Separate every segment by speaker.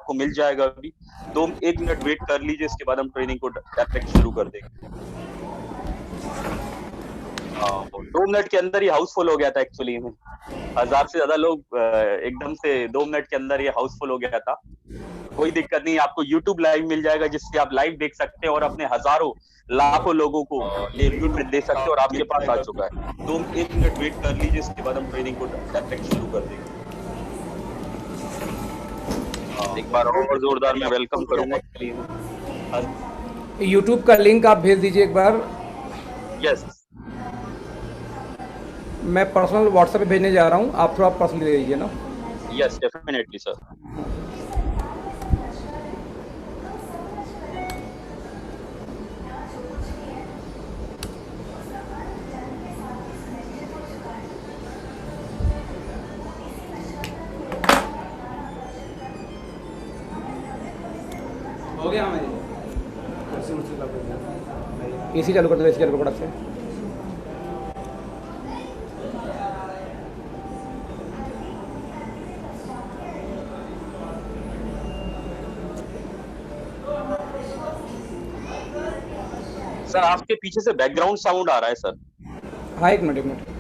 Speaker 1: आपको मिल जाएगा अभी। 1 मिनट वेट कर लीजिए, इसके बाद हम ट्रेनिंग को डायरेक्ट शुरू कर देंगे। 2 मिनट के अंदर ही हाउसफुल हो गया था एक्चुअली में। 1000 से ज्यादा लोग एकदम से 2 मिनट के अंदर ये हाउसफुल हो गया था। कोई दिक्कत नहीं, आपको YouTube लाइव मिल जाएगा जिससे आप लाइव देख सकते हैं और अपने हजारों लाखों लोगों को ये न्यूट्रिएंट दे सकते हैं और आपके पास आ चुका है। 1 मिनट वेट कर लीजिए, इसके बाद हम ट्रेनिंग को डायरेक्ट शुरू कर देंगे। एक बार और जोरदार मैं वेलकम करूंगा।
Speaker 2: यूट्यूब का लिंक आप भेज दीजिए एक बार।
Speaker 1: यस
Speaker 2: मैं पर्सनल व्हाट्सएप पे भेजने जा रहा हूँ, आप थोड़ा पर्सनली दे दीजिए ना।
Speaker 1: Yes definitely sir.
Speaker 2: हो गया हमारी एसी चालू कर दो, एसी चालू कर से।
Speaker 1: सर आपके पीछे से बैकग्राउंड साउंड आ रहा है सर।
Speaker 2: हाँ, एक मिनट एक minute.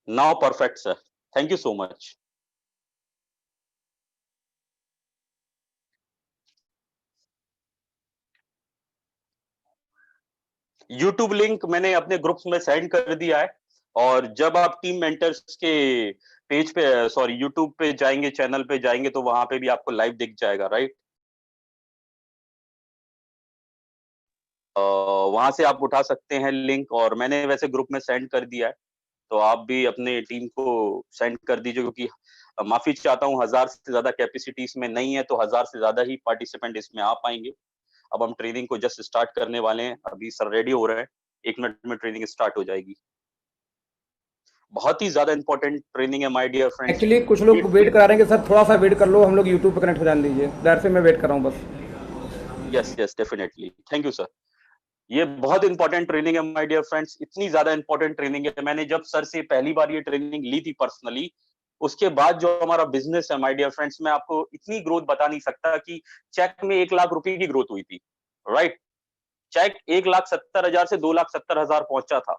Speaker 1: Now perfect sir, thank you so much. YouTube link मैंने अपने ग्रुप्स में सेंड कर दिया है, और जब आप टीम मेंटर्स के पेज पे सॉरी यूट्यूब पे जाएंगे, चैनल पे जाएंगे, तो वहां पे भी आपको लाइव दिख जाएगा, राइट। वहां से आप उठा सकते हैं लिंक, और मैंने वैसे ग्रुप में सेंड कर दिया है, तो आप भी अपने टीम को सेंड कर दीजिए, क्योंकि माफी चाहता हूँ 1000 से ज्यादा कैपेसिटी इसमें नहीं है, तो 1000 से ज्यादा ही पार्टिसिपेंट इसमें आ पाएंगे। अब हम ट्रेनिंग को जस्ट स्टार्ट करने वाले हैं, अभी सर रेडी हो रहे हैं, 1 मिनट में ट्रेनिंग स्टार्ट हो जाएगी। बहुत ही ज्यादा इंपॉर्टेंट ट्रेनिंग है माय डियर फ्रेंड्स।
Speaker 2: एक्चुअली कुछ लोग वेट करा रहे हैं कि सर थोड़ा सा वेट कर लो, हम लोग यूट्यूब पे कनेक्ट हो जाने दीजिए, देर से मैं वेट कर रहा हूँ बस।
Speaker 1: Yes yes definitely, thank you sir. ये बहुत इंपॉर्टेंट ट्रेनिंग है माय डियर फ्रेंड्स, इतनी ज्यादा इंपॉर्टेंट ट्रेनिंग है। मैंने जब सर से पहली बार ये ट्रेनिंग ली थी पर्सनली, उसके बाद जो हमारा बिजनेस है माय डियर फ्रेंड्स, मैं आपको इतनी ग्रोथ बता नहीं सकता कि चेक में 1 लाख रुपए की ग्रोथ हुई थी, राइट। चेक 1,70,000 से 2,70,000 पहुंचा था।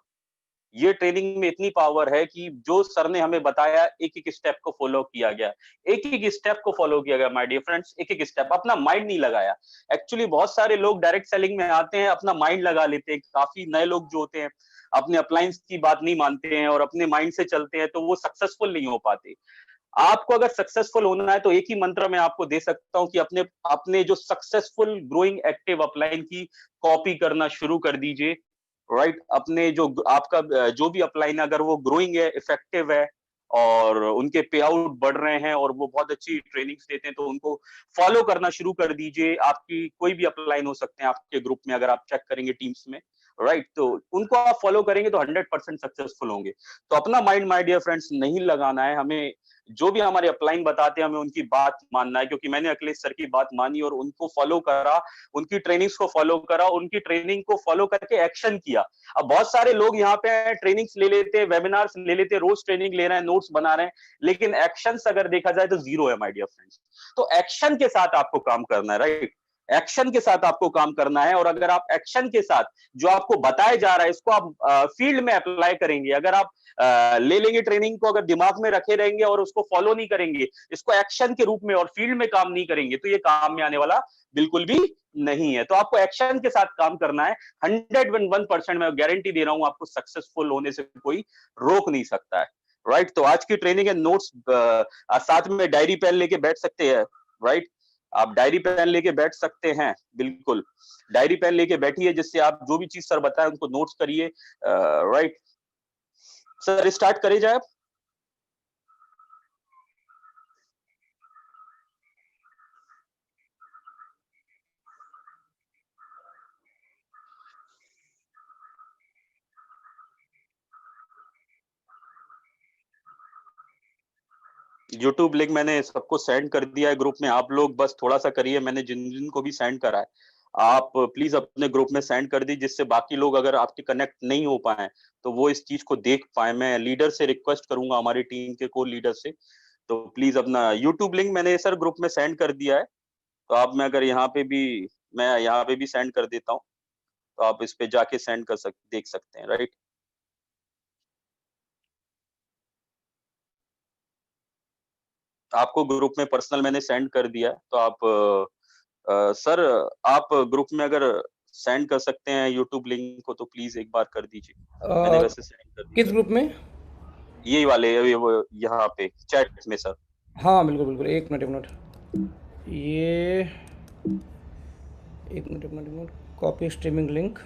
Speaker 1: ये ट्रेनिंग में इतनी पावर है कि जो सर ने हमें बताया, एक एक स्टेप को फॉलो किया गया, एक एक स्टेप को फॉलो किया गया माय डियर फ्रेंड्स, एक एक स्टेप, अपना माइंड नहीं लगाया। एक्चुअली बहुत सारे लोग डायरेक्ट सेलिंग में आते हैं, अपना माइंड लगा लेते हैं। काफी नए लोग जो होते हैं अपने अप्लायंस की बात नहीं मानते हैं और अपने माइंड से चलते हैं, तो वो सक्सेसफुल नहीं हो पाते। आपको अगर सक्सेसफुल होना है तो एक ही मंत्र मैं आपको दे सकता हूं कि अपने अपने जो सक्सेसफुल ग्रोइंग एक्टिव अपलाइन की कॉपी करना शुरू कर दीजिए, राइट। अपने जो आपका जो भी अपलाइन अगर वो ग्रोइंग है, इफेक्टिव है, और उनके पे आउट बढ़ रहे हैं और वो बहुत अच्छी ट्रेनिंग्स देते हैं, तो उनको फॉलो करना शुरू कर दीजिए। आपकी कोई भी अपलाइन हो सकते हैं आपके ग्रुप में, अगर आप चेक करेंगे टीम्स में, राइट, तो उनको आप फॉलो करेंगे तो 100% सक्सेसफुल होंगे। तो अपना माइंड माय डियर फ्रेंड्स नहीं लगाना है हमें। जो भी हमारे अपलाइन बताते हैं हमें उनकी बात मानना है, क्योंकि मैंने अखिलेश सर की बात मानी और उनको फॉलो करा, उनकी ट्रेनिंग्स को फॉलो करा, उनकी ट्रेनिंग को फॉलो करके एक्शन किया। अब बहुत सारे लोग यहाँ पे ट्रेनिंग्स ले लेते हैं, वेबिनार्स ले लेते हैं, रोज ट्रेनिंग ले रहे हैं, नोट्स बना रहे हैं, लेकिन एक्शंस अगर देखा जाए तो जीरो है माय डियर फ्रेंड्स। तो एक्शन के साथ आपको काम करना है, राइट। एक्शन के साथ आपको काम करना है, और अगर आप एक्शन के साथ जो आपको बताया जा रहा है इसको आप फील्ड में अप्लाई करेंगे, अगर आप ले लेंगे ट्रेनिंग को, अगर दिमाग में रखे रहेंगे और उसको फॉलो नहीं करेंगे, इसको एक्शन के रूप में और फील्ड में काम नहीं करेंगे, तो ये काम में आने वाला बिल्कुल भी नहीं है। तो आपको एक्शन के साथ काम करना है। 101% मैं गारंटी दे रहा हूं, आपको सक्सेसफुल होने से कोई रोक नहीं सकता है, राइट। तो आज की ट्रेनिंग है, नोट्स साथ में डायरी पेन लेके बैठ सकते हैं, राइट। आप डायरी पेन लेके बैठ सकते हैं, बिल्कुल डायरी पेन लेके बैठिए, जिससे आप जो भी चीज सर बताए उनको नोट्स करिए, राइट। सर स्टार्ट करे जाए आप। यूट्यूब लिंक मैंने सबको सेंड कर दिया है ग्रुप में, आप लोग बस थोड़ा सा करिए, मैंने जिन जिन को भी सेंड करा है आप प्लीज अपने ग्रुप में सेंड कर दी, जिससे बाकी लोग अगर आपके कनेक्ट नहीं हो पाए तो वो इस चीज को देख पाए। मैं लीडर से रिक्वेस्ट करूंगा, हमारी टीम के को लीडर से, तो प्लीज अपना यूट्यूब लिंक मैंने सर ग्रुप में सेंड कर दिया है। तो आप मैं अगर यहाँ पे भी मैं यहाँ पे भी सेंड कर देता हूँ, तो आप इस पे जाके सेंड कर देख सकते हैं, राइट। आपको ग्रुप में पर्सनल मैंने सेंड कर दिया है, तो आप सर आप ग्रुप में अगर सेंड कर सकते हैं यूट्यूब लिंक को तो प्लीज एक बार कर दीजिए। मैंने वैसे सेंड कर
Speaker 2: किस
Speaker 1: दिया
Speaker 2: ग्रुप में?
Speaker 1: यही वाले यहाँ पे चैट में सर।
Speaker 2: हाँ बिल्कुल बिल्कुल, एक मिनट एक मिनट, ये एक मिनट कॉपी स्ट्रीमिंग लिंक,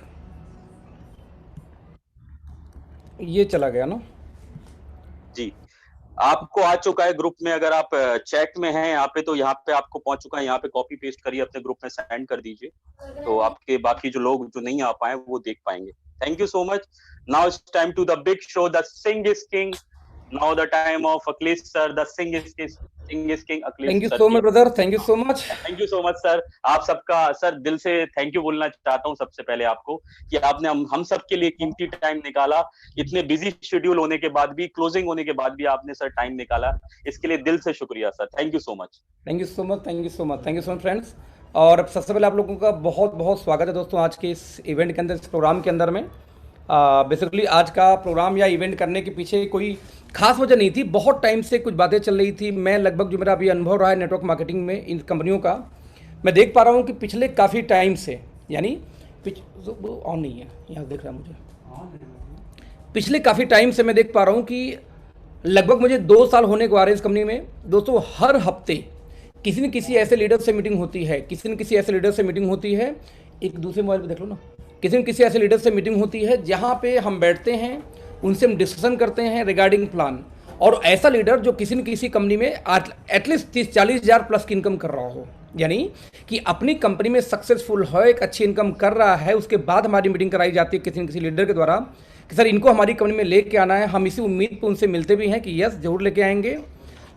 Speaker 2: ये चला गया ना?
Speaker 1: जी, आपको आ चुका है ग्रुप में। अगर आप चैट में हैं यहाँ पे तो यहाँ पे आपको पहुंच चुका है। यहाँ पे कॉपी पेस्ट करिए, अपने ग्रुप में सेंड कर दीजिए, तो आपके बाकी जो लोग जो नहीं आ पाए वो देख पाएंगे। Thank you so much. Now it's time to the big show, the Singh is king. Now the time of Akhilesh sir, the Singh is king Akhilesh
Speaker 2: thank you
Speaker 1: sir
Speaker 2: so
Speaker 1: की।
Speaker 2: Much brother, thank you so much.
Speaker 1: Thank you so much sir. आप सबका sir दिल से thank you बोलना चाहता हूँ सबसे पहले आपको, कि आपने हम सबके लिए कीमती टाइम निकाला। इतने बिजी शेड्यूल होने के बाद भी, क्लोजिंग होने के बाद भी आपने सर टाइम निकाला, इसके लिए दिल से शुक्रिया sir. Thank you so much.
Speaker 2: Thank you so much, thank you so much, thank you so much friends. और सबसे पहले आप लोगों का बहुत बहुत स्वागत है दोस्तों आज के इस इवेंट के अंदर, इस प्रोग्राम के अंदर में। बेसिकली आज का प्रोग्राम या इवेंट करने के पीछे कोई खास वजह नहीं थी। बहुत टाइम से कुछ बातें चल रही थी। मैं लगभग जो मेरा अभी अनुभव रहा है नेटवर्क मार्केटिंग में इन कंपनियों का, मैं देख पा रहा हूँ कि पिछले काफ़ी टाइम से, यानी ऑन नहीं है यहाँ देख रहा है मुझे, पिछले काफ़ी टाइम से मैं देख पा रहा हूँ कि लगभग मुझे 2 साल होने को आ रहे हैं इस कंपनी में दोस्तों। हर हफ्ते किसी न किसी ऐसे लीडर से मीटिंग होती है, किसी न किसी ऐसे लीडर से मीटिंग होती है। एक दूसरे मोबाइल पे देख लो ना, किसी न किसी ऐसे लीडर से मीटिंग होती है जहाँ पे हम बैठते हैं, उनसे हम डिस्कशन करते हैं रिगार्डिंग प्लान। और ऐसा लीडर जो किसी न किसी कंपनी में एटलीस्ट 30-40 हज़ार प्लस की इनकम कर रहा हो, यानी कि अपनी कंपनी में सक्सेसफुल हो, एक अच्छी इनकम कर रहा है, उसके बाद हमारी मीटिंग कराई जाती है किसी न किसी लीडर के द्वारा कि सर इनको हमारी कंपनी में लेके आना है। हम इसी उम्मीद पर उनसे मिलते भी हैं कि यस जरूर लेके आएंगे।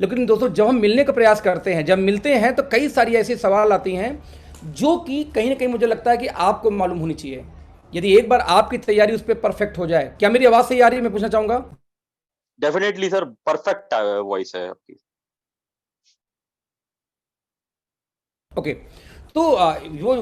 Speaker 2: लेकिन दोस्तों जब हम मिलने का प्रयास करते हैं, जब मिलते हैं तो कई सारी ऐसे सवाल आती हैं जो कि कहीं ना कहीं मुझे लगता है कि आपको मालूम होनी चाहिए। यदि एक बार आपकी तैयारी उस पर परफेक्ट हो जाए, क्या मेरी आवाज़ सही आ रही है? मैं पूछना चाहूँगा।
Speaker 1: डेफिनेटली सर, परफेक्ट वॉइस है आपकी।
Speaker 2: ओके, तो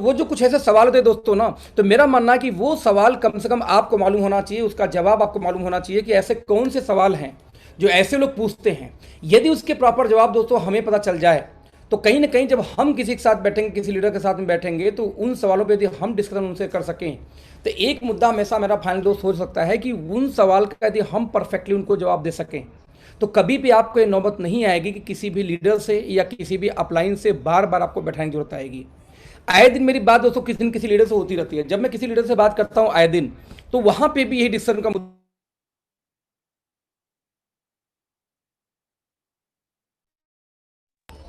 Speaker 2: वो जो कुछ ऐसे सवाल होते हैं दोस्तों ना, तो मेरा मानना है कि वो सवाल कम से कम आपको मालूम होना चाहिए, उसका जवाब आपको मालूम होना चाहिए कि ऐसे कौन से सवाल हैं जो ऐसे लोग पूछते हैं। यदि उसके प्रॉपर जवाब दोस्तों हमें पता चल जाए तो कहीं ना कहीं जब हम किसी के साथ बैठेंगे, किसी लीडर के साथ में बैठेंगे, तो उन सवालों पे यदि हम डिस्कशन उनसे कर सकें तो एक मुद्दा हमेशा मेरा फाइनल दोस्त हो सकता है कि उन सवाल का यदि हम परफेक्टली उनको जवाब दे सकें तो कभी भी आपको ये नौबत नहीं आएगी कि किसी भी लीडर से या किसी भी अपलाइन से बार बार आपको बैठाने की जरूरत आएगी। आए दिन मेरी बात दोस्तों किसी न किसी लीडर से होती रहती है। जब मैं किसी लीडर से बात करता हूं आए दिन, तो वहां पे भी यही डिस्कशन का मुद्दा,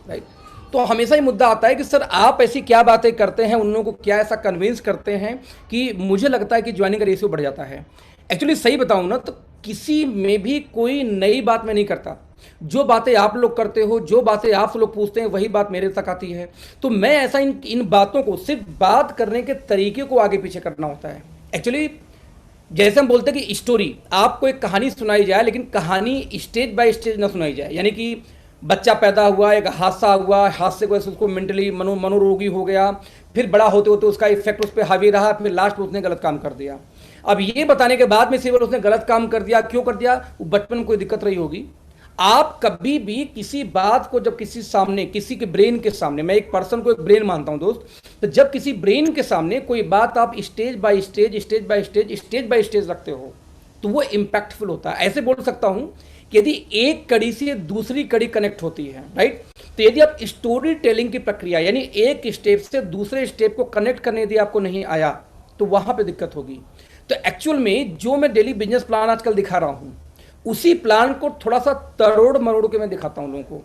Speaker 2: राइट। तो हमेशा ही मुद्दा आता है कि सर आप ऐसी क्या बातें करते हैं, उन लोगों को क्या ऐसा कन्विंस करते हैं कि मुझे लगता है कि ज्वाइनिंग का रेशियो बढ़ जाता है। एक्चुअली सही बताऊं ना तो किसी में भी कोई नई बात मैं नहीं करता। जो बातें आप लोग करते हो, जो बातें आप लोग पूछते हैं, वही बात मेरे तक आती है। तो मैं ऐसा इन बातों को, सिर्फ बात करने के तरीके को आगे पीछे करना होता है। एक्चुअली जैसे हम बोलते हैं कि स्टोरी, आपको एक कहानी सुनाई जाए लेकिन कहानी स्टेज बाय स्टेज ना सुनाई जाए। यानी कि बच्चा पैदा हुआ, एक हादसा हुआ, हादसे को उसको मेंटली मनोरोगी हो गया, फिर बड़ा होते होते उसका इफेक्ट उस पर हावी रहा, फिर लास्ट में उसने गलत काम कर दिया। अब ये बताने के बाद में सिर्फ उसने गलत काम कर दिया, क्यों कर दिया, वो बचपन में कोई दिक्कत रही होगी। आप कभी भी किसी बात को जब किसी सामने, किसी के ब्रेन के सामने, मैं एक पर्सन को एक ब्रेन मानता हूं दोस्त, तो जब किसी ब्रेन के सामने कोई बात आप stage by stage, stage by stage, stage by stage रखते हो तो वो इंपैक्टफुल होता है। ऐसे बोल सकता हूं कि यदि एक कड़ी से दूसरी कड़ी कनेक्ट होती है, राइट, तो यदि आप स्टोरी टेलिंग की प्रक्रिया, यानी एक स्टेप से दूसरे स्टेप को कनेक्ट करने यदि आपको नहीं आया तो वहां पे दिक्कत होगी। तो एक्चुअल में जो मैं डेली बिजनेस प्लान आजकल दिखा रहा हूं, उसी प्लान को थोड़ा सा तरोड़ मरोड़ के मैं दिखाता हूं लोगों को।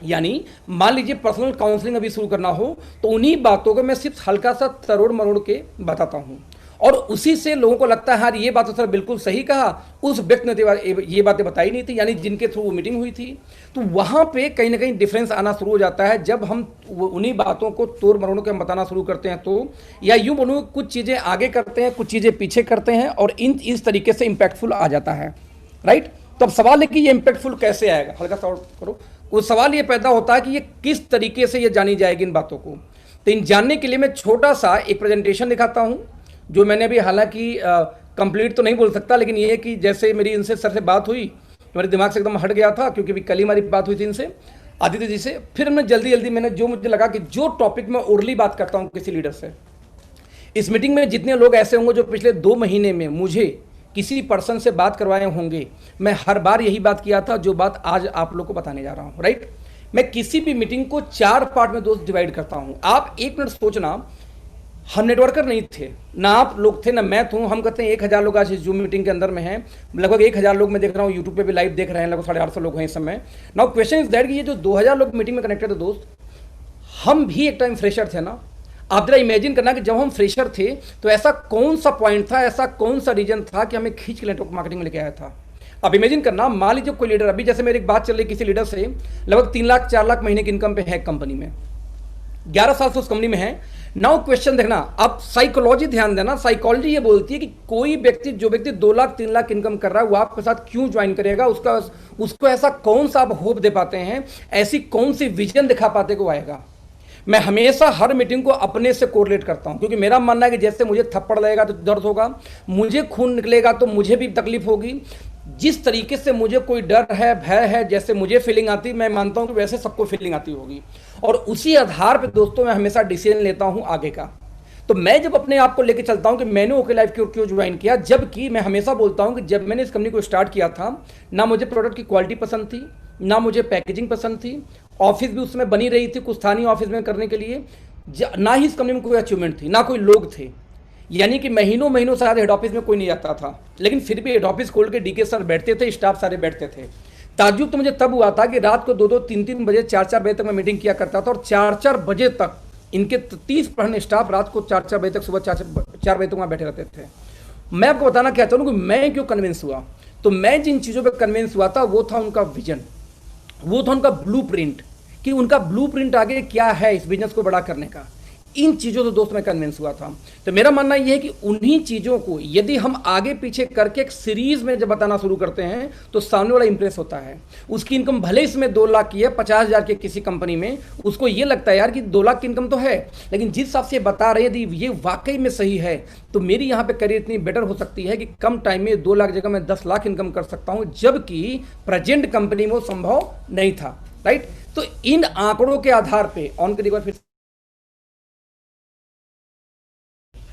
Speaker 2: यानी मान लीजिए पर्सनल काउंसलिंग अभी शुरू करना हो तो उन्हीं बातों को मैं सिर्फ हल्का सा तरोड़ मरोड़ के बताता हूं। और उसी से लोगों को लगता है यार ये बात तो सर बिल्कुल सही कहा, उस व्यक्ति ने तो ये बातें बताई नहीं थी, यानी जिनके थ्रू वो मीटिंग हुई थी। तो वहाँ पे कहीं ना कहीं डिफरेंस आना शुरू हो जाता है जब हम उन्हीं बातों को तोड़ मरोड़ के हम बताना शुरू करते हैं, तो या यूँ बोलूँ कुछ चीज़ें आगे करते हैं, कुछ चीज़ें पीछे करते हैं, और इस तरीके से इम्पैक्टफुल आ जाता है, राइट। तो अब सवाल है कि ये इम्पैक्टफुल कैसे आएगा, हल्का सा करो। वो सवाल ये पैदा होता है कि ये किस तरीके से ये जानी जाएगी इन बातों को। तो इन जानने के लिए मैं छोटा सा एक प्रेजेंटेशन दिखाता हूँ, जो मैंने अभी हालांकि कंप्लीट तो नहीं बोल सकता, लेकिन ये है कि जैसे मेरी इनसे सर से बात हुई, मेरे दिमाग से एकदम हट गया था, क्योंकि अभी कल ही हमारी बात हुई थी इनसे, आदित्य जी से। फिर मैं जल्दी मैंने जो मुझे लगा कि जो टॉपिक में ओरली बात करता हूँ किसी लीडर से, इस मीटिंग में जितने लोग ऐसे होंगे जो पिछले 2 महीने में मुझे किसी पर्सन से बात करवाए होंगे, मैं हर बार यही बात किया था जो बात आज आप लोग को बताने जा रहा हूँ, राइट। मैं किसी भी मीटिंग को 4 पार्ट में दोस्त डिवाइड करता हूँ। आप 1 मिनट सोचना, हम नेटवर्कर नहीं थे, ना आप लोग थे ना मैं हूँ। हम कहते हैं 1000 लोग आज इस जूम मीटिंग के अंदर में हैं, लगभग 1000 लोग मैं देख रहा हूँ यूट्यूब पे भी लाइव देख रहे हैं, लगभग 850 लोग हैं इस समय। नाउ क्वेश्चन इज दैट कि ये जो 2000 लोग मीटिंग में कनेक्टेड है दोस्त, हम भी एक टाइम फ्रेशर थे ना। आप जरा इमेजिन करना कि जब हम फ्रेशर थे तो ऐसा कौन सा पॉइंट था, ऐसा कौन सा रीजन था कि हमें खींच के नेटवर्क मार्केटिंग में लेके आया था। अब इमेजिन करना, मान लीजिए कोई लीडर, अभी जैसे मेरी एक बात चल रही किसी लीडर से, लगभग 3 लाख 4 लाख महीने की इनकम पे है कंपनी में, 11 साल से उस कंपनी में है। नाउ क्वेश्चन देखना, अब साइकोलॉजी ध्यान देना, साइकोलॉजी ये बोलती है कि कोई व्यक्ति, जो व्यक्ति 2 लाख 3 लाख इनकम कर रहा है, वो आपके साथ क्यों ज्वाइन करेगा, उसको ऐसा कौन सा आप होप दे पाते हैं, ऐसी कौन सी विजन दिखा पाते को आएगा। मैं हमेशा हर मीटिंग को अपने से कोरिलेट करता हूं, क्योंकि मेरा मानना है कि जैसे मुझे थप्पड़ लगेगा तो दर्द होगा, मुझे खून निकलेगा तो मुझे भी तकलीफ होगी। जिस तरीके से मुझे कोई डर है, भय है, जैसे मुझे फीलिंग आती, मैं मानता हूं कि वैसे सबको फीलिंग आती होगी, और उसी आधार पर दोस्तों मैं हमेशा डिसीजन लेता हूं आगे का। तो मैं जब अपने आप को लेकर चलता हूं कि मैंने ओके लाइफ क्यों ज्वाइन किया, जबकि मैं हमेशा बोलता हूं कि जब मैंने इस कंपनी को स्टार्ट किया था, ना मुझे प्रोडक्ट की क्वालिटी पसंद थी, ना मुझे पैकेजिंग पसंद थी, ऑफिस भी उसमें बनी रही थी कुछ स्थानीय ऑफिस में करने के लिए, ना ही इस कंपनी में कोई अचीवमेंट थी, ना कोई लोग थे, यानी कि महीनों शायद हेड ऑफिस में कोई नहीं आता था, लेकिन फिर भी हेड ऑफिस खोल के डीके सर बैठते थे, स्टाफ सारे बैठते थे। ताज्जुब तो मुझे तब हुआ था कि रात को 2-2, 3-3 बजे, 4-4 बजे तक मैं मीटिंग किया करता था, और 4-4 बजे तक इनके 30% स्टाफ रात को 4-4 बजे तक, सुबह 4 बजे तक वहाँ बैठे रहते थे। मैं आपको बताना चाहता हूँ कि मैं क्यों कन्विंस हुआ। तो मैं जिन चीज़ों पर कन्विंस हुआ था वो था उनका विजन, वो था उनका ब्लूप्रिंट, कि उनका ब्लूप्रिंट आगे क्या है इस बिजनेस को बड़ा करने का। इन चीज़ों से दोस्त मैं कन्विंस हुआ था। तो मेरा मानना यह है कि उन्हीं चीज़ों को यदि हम आगे पीछे करके एक सीरीज में जब बताना शुरू करते हैं तो सामने वाला इंप्रेस होता है। उसकी इनकम भले इसमें 2 लाख की है, 50,000 की किसी कंपनी में, उसको ये लगता है यार कि 2 लाख की इनकम तो है, लेकिन जिस हिसाब से बता रहे यदि ये वाकई में सही है तो मेरी यहाँ पे करियर इतनी बेटर हो सकती है कि कम टाइम में 2 लाख जगह मैं 10 लाख इनकम कर सकता हूँ, जबकि प्रेजेंट कंपनी में वो संभव नहीं था, राइट। तो इन आंकड़ों के आधार पे ऑन करिए एक बार फिर,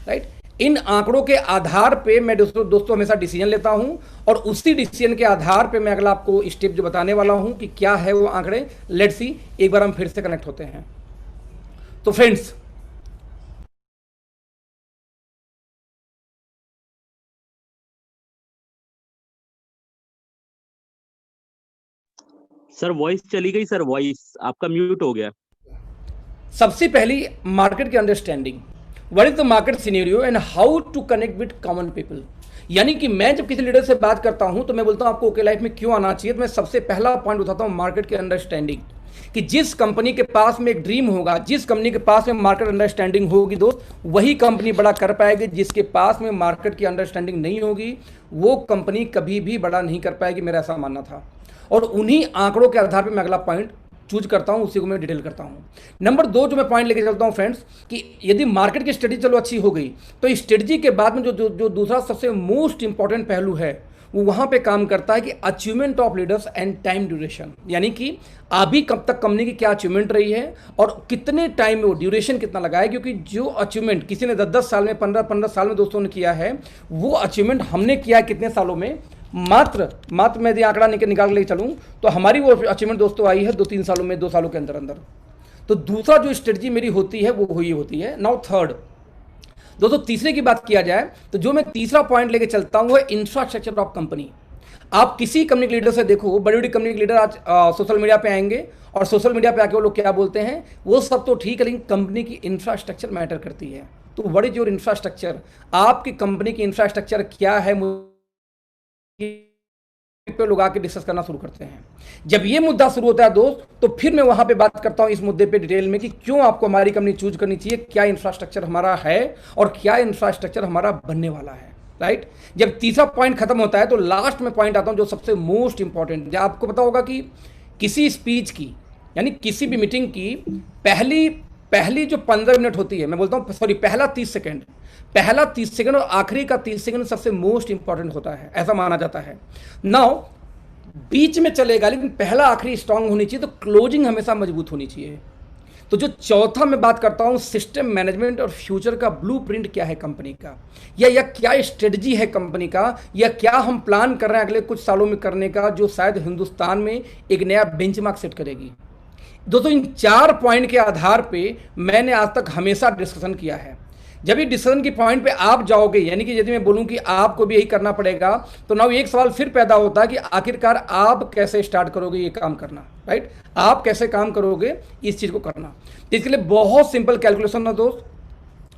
Speaker 2: राइट। इन आंकड़ों के आधार पे मैं दोस्तों हमेशा डिसीजन लेता हूं, और उसी डिसीजन के आधार पे मैं अगला आपको स्टेप जो बताने वाला हूं कि क्या है वो आंकड़े। लेट्स सी, एक बार हम फिर से कनेक्ट होते हैं। तो फ्रेंड्स,
Speaker 1: सर वॉइस चली गई, सर वॉइस आपका म्यूट हो गया।
Speaker 2: सबसे पहली मार्केट की understanding, what is the market scenario and how to connect with common people. यानी कि मैं जब किसी लीडर से बात करता हूं तो मैं बोलता हूं आपको ओके लाइफ में क्यों आना चाहिए, तो मैं सबसे पहला पॉइंट उठाता हूं मार्केट की अंडरस्टैंडिंग, कि जिस कंपनी के पास में एक ड्रीम होगा, जिस कंपनी के पास में मार्केट अंडरस्टैंडिंग होगी दोस्त, वही कंपनी बड़ा कर पाएगी। जिसके पास में मार्केट की अंडरस्टैंडिंग नहीं होगी वो कंपनी कभी भी बड़ा नहीं कर पाएगी, मेरा ऐसा मानना था। और उन्हीं आंकड़ों के आधार पर मैं अगला पॉइंट चूज करता हूं, उसी को मैं डिटेल करता हूं। नंबर 2 जो मैं पॉइंट लेके चलता हूं फ्रेंड्स, कि यदि मार्केट की स्ट्रेटजी चलो अच्छी हो गई, तो स्ट्रेटजी के बाद में जो दूसरा सबसे मोस्ट इंपॉर्टेंट पहलू है वो वहां पे काम करता है कि achievement of leaders and time duration, यानी कि अभी कब तक कंपनी की क्या अचीवमेंट रही है और कितने टाइम में वो ड्यूरेशन कितना लगा है। क्योंकि जो अचीवमेंट किसी ने 10-10 साल में, 15-15 साल में दोस्तों ने किया है, वो अचीवमेंट हमने किया है कितने सालों में, मात्र मैं यदि आंकड़ा निकाल के चलूं तो हमारी वो अचीवमेंट दोस्तों आई है 2-3 सालों में, 2 सालों के अंदर अंदर। तो दूसरा जो स्ट्रेटजी मेरी होती है वो हुई होती है। नाउ थर्ड दोस्तों, तीसरे की बात किया जाए तो जो मैं तीसरा पॉइंट लेके चलता हूं वो है इंफ्रास्ट्रक्चर ऑफ कंपनी। आप किसी कंपनी के लीडर से देखो, बड़ी बड़ी कंपनी के लीडर आज सोशल मीडिया पे आएंगे और सोशल मीडिया पे आके वो लोग क्या बोलते हैं, वो सब तो ठीक है लेकिन कंपनी की इंफ्रास्ट्रक्चर मैटर करती है। तो व्हाट इज योर इंफ्रास्ट्रक्चर, आपकी कंपनी की इंफ्रास्ट्रक्चर क्या है, पे लोग आके डिस्कस करना शुरू करते हैं। जब ये मुद्दा शुरू होता है दोस्त, तो फिर मैं वहां पे बात करता हूं इस मुद्दे पे डिटेल में कि क्यों आपको हमारी कंपनी चूज करनी चाहिए, क्या इंफ्रास्ट्रक्चर हमारा है और क्या इंफ्रास्ट्रक्चर हमारा बनने वाला है, राइट। जब तीसरा पॉइंट खत्म होता है तो लास्ट में पॉइंट आता हूं जो सबसे मोस्ट इंपॉर्टेंट। आपको पता होगा कि किसी स्पीच की, यानी किसी भी मीटिंग की पहली जो 15 मिनट होती है, मैं बोलता हूं सॉरी, पहला 30 सेकंड और आखिरी का 30 सेकंड सबसे मोस्ट इंपॉर्टेंट होता है, ऐसा माना जाता है। नाउ बीच में चलेगा लेकिन पहला आखिरी स्ट्रांग होनी चाहिए, तो क्लोजिंग हमेशा मजबूत होनी चाहिए। तो जो चौथा मैं बात करता हूं, सिस्टम मैनेजमेंट और फ्यूचर का ब्लूप्रिंट क्या है कंपनी का, या क्या स्ट्रेटजी है कंपनी का, या क्या हम प्लान कर रहे हैं अगले कुछ सालों में करने का, जो शायद हिंदुस्तान में एक नया बेंचमार्क सेट करेगी। दोस्तों इन 4 पॉइंट के आधार पे मैंने आज तक हमेशा डिस्कशन किया है। जब ये डिसीजन की पॉइंट पे आप जाओगे, यानी कि यदि मैं बोलूं कि आपको भी यही करना पड़ेगा, तो नाउ एक सवाल फिर पैदा होता है कि आखिरकार आप कैसे स्टार्ट करोगे ये काम करना, राइट। आप कैसे काम करोगे इस चीज को करना। तो इसके लिए बहुत सिंपल कैलकुलेशन ना दोस्त,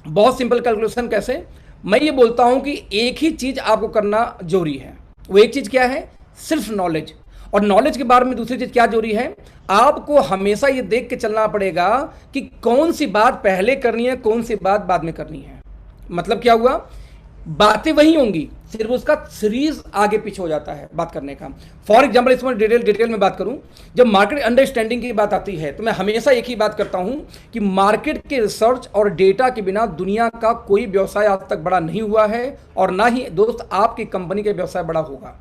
Speaker 2: बहुत सिंपल कैलकुलेशन। कैसे? मैं ये बोलता हूं कि एक ही चीज आपको करना जरूरी है। वो एक चीज क्या है? सिर्फ नॉलेज। और नॉलेज के बारे में दूसरी चीज क्या जरूरी है? आपको हमेशा ये देख के चलना पड़ेगा कि कौन सी बात पहले करनी है, कौन सी बात बाद में करनी है। मतलब क्या हुआ? बातें वही होंगी, सिर्फ उसका सीरीज आगे पीछे हो जाता है बात करने का। फॉर एग्जाम्पल इसमें डिटेल में बात करूं, जब मार्केट अंडरस्टैंडिंग की बात आती है तो मैं हमेशा एक ही बात करता हूं कि मार्केट के रिसर्च और डेटा के बिना दुनिया का कोई व्यवसाय आज तक बड़ा नहीं हुआ है, और ना ही दोस्त आपकी कंपनी का व्यवसाय बड़ा होगा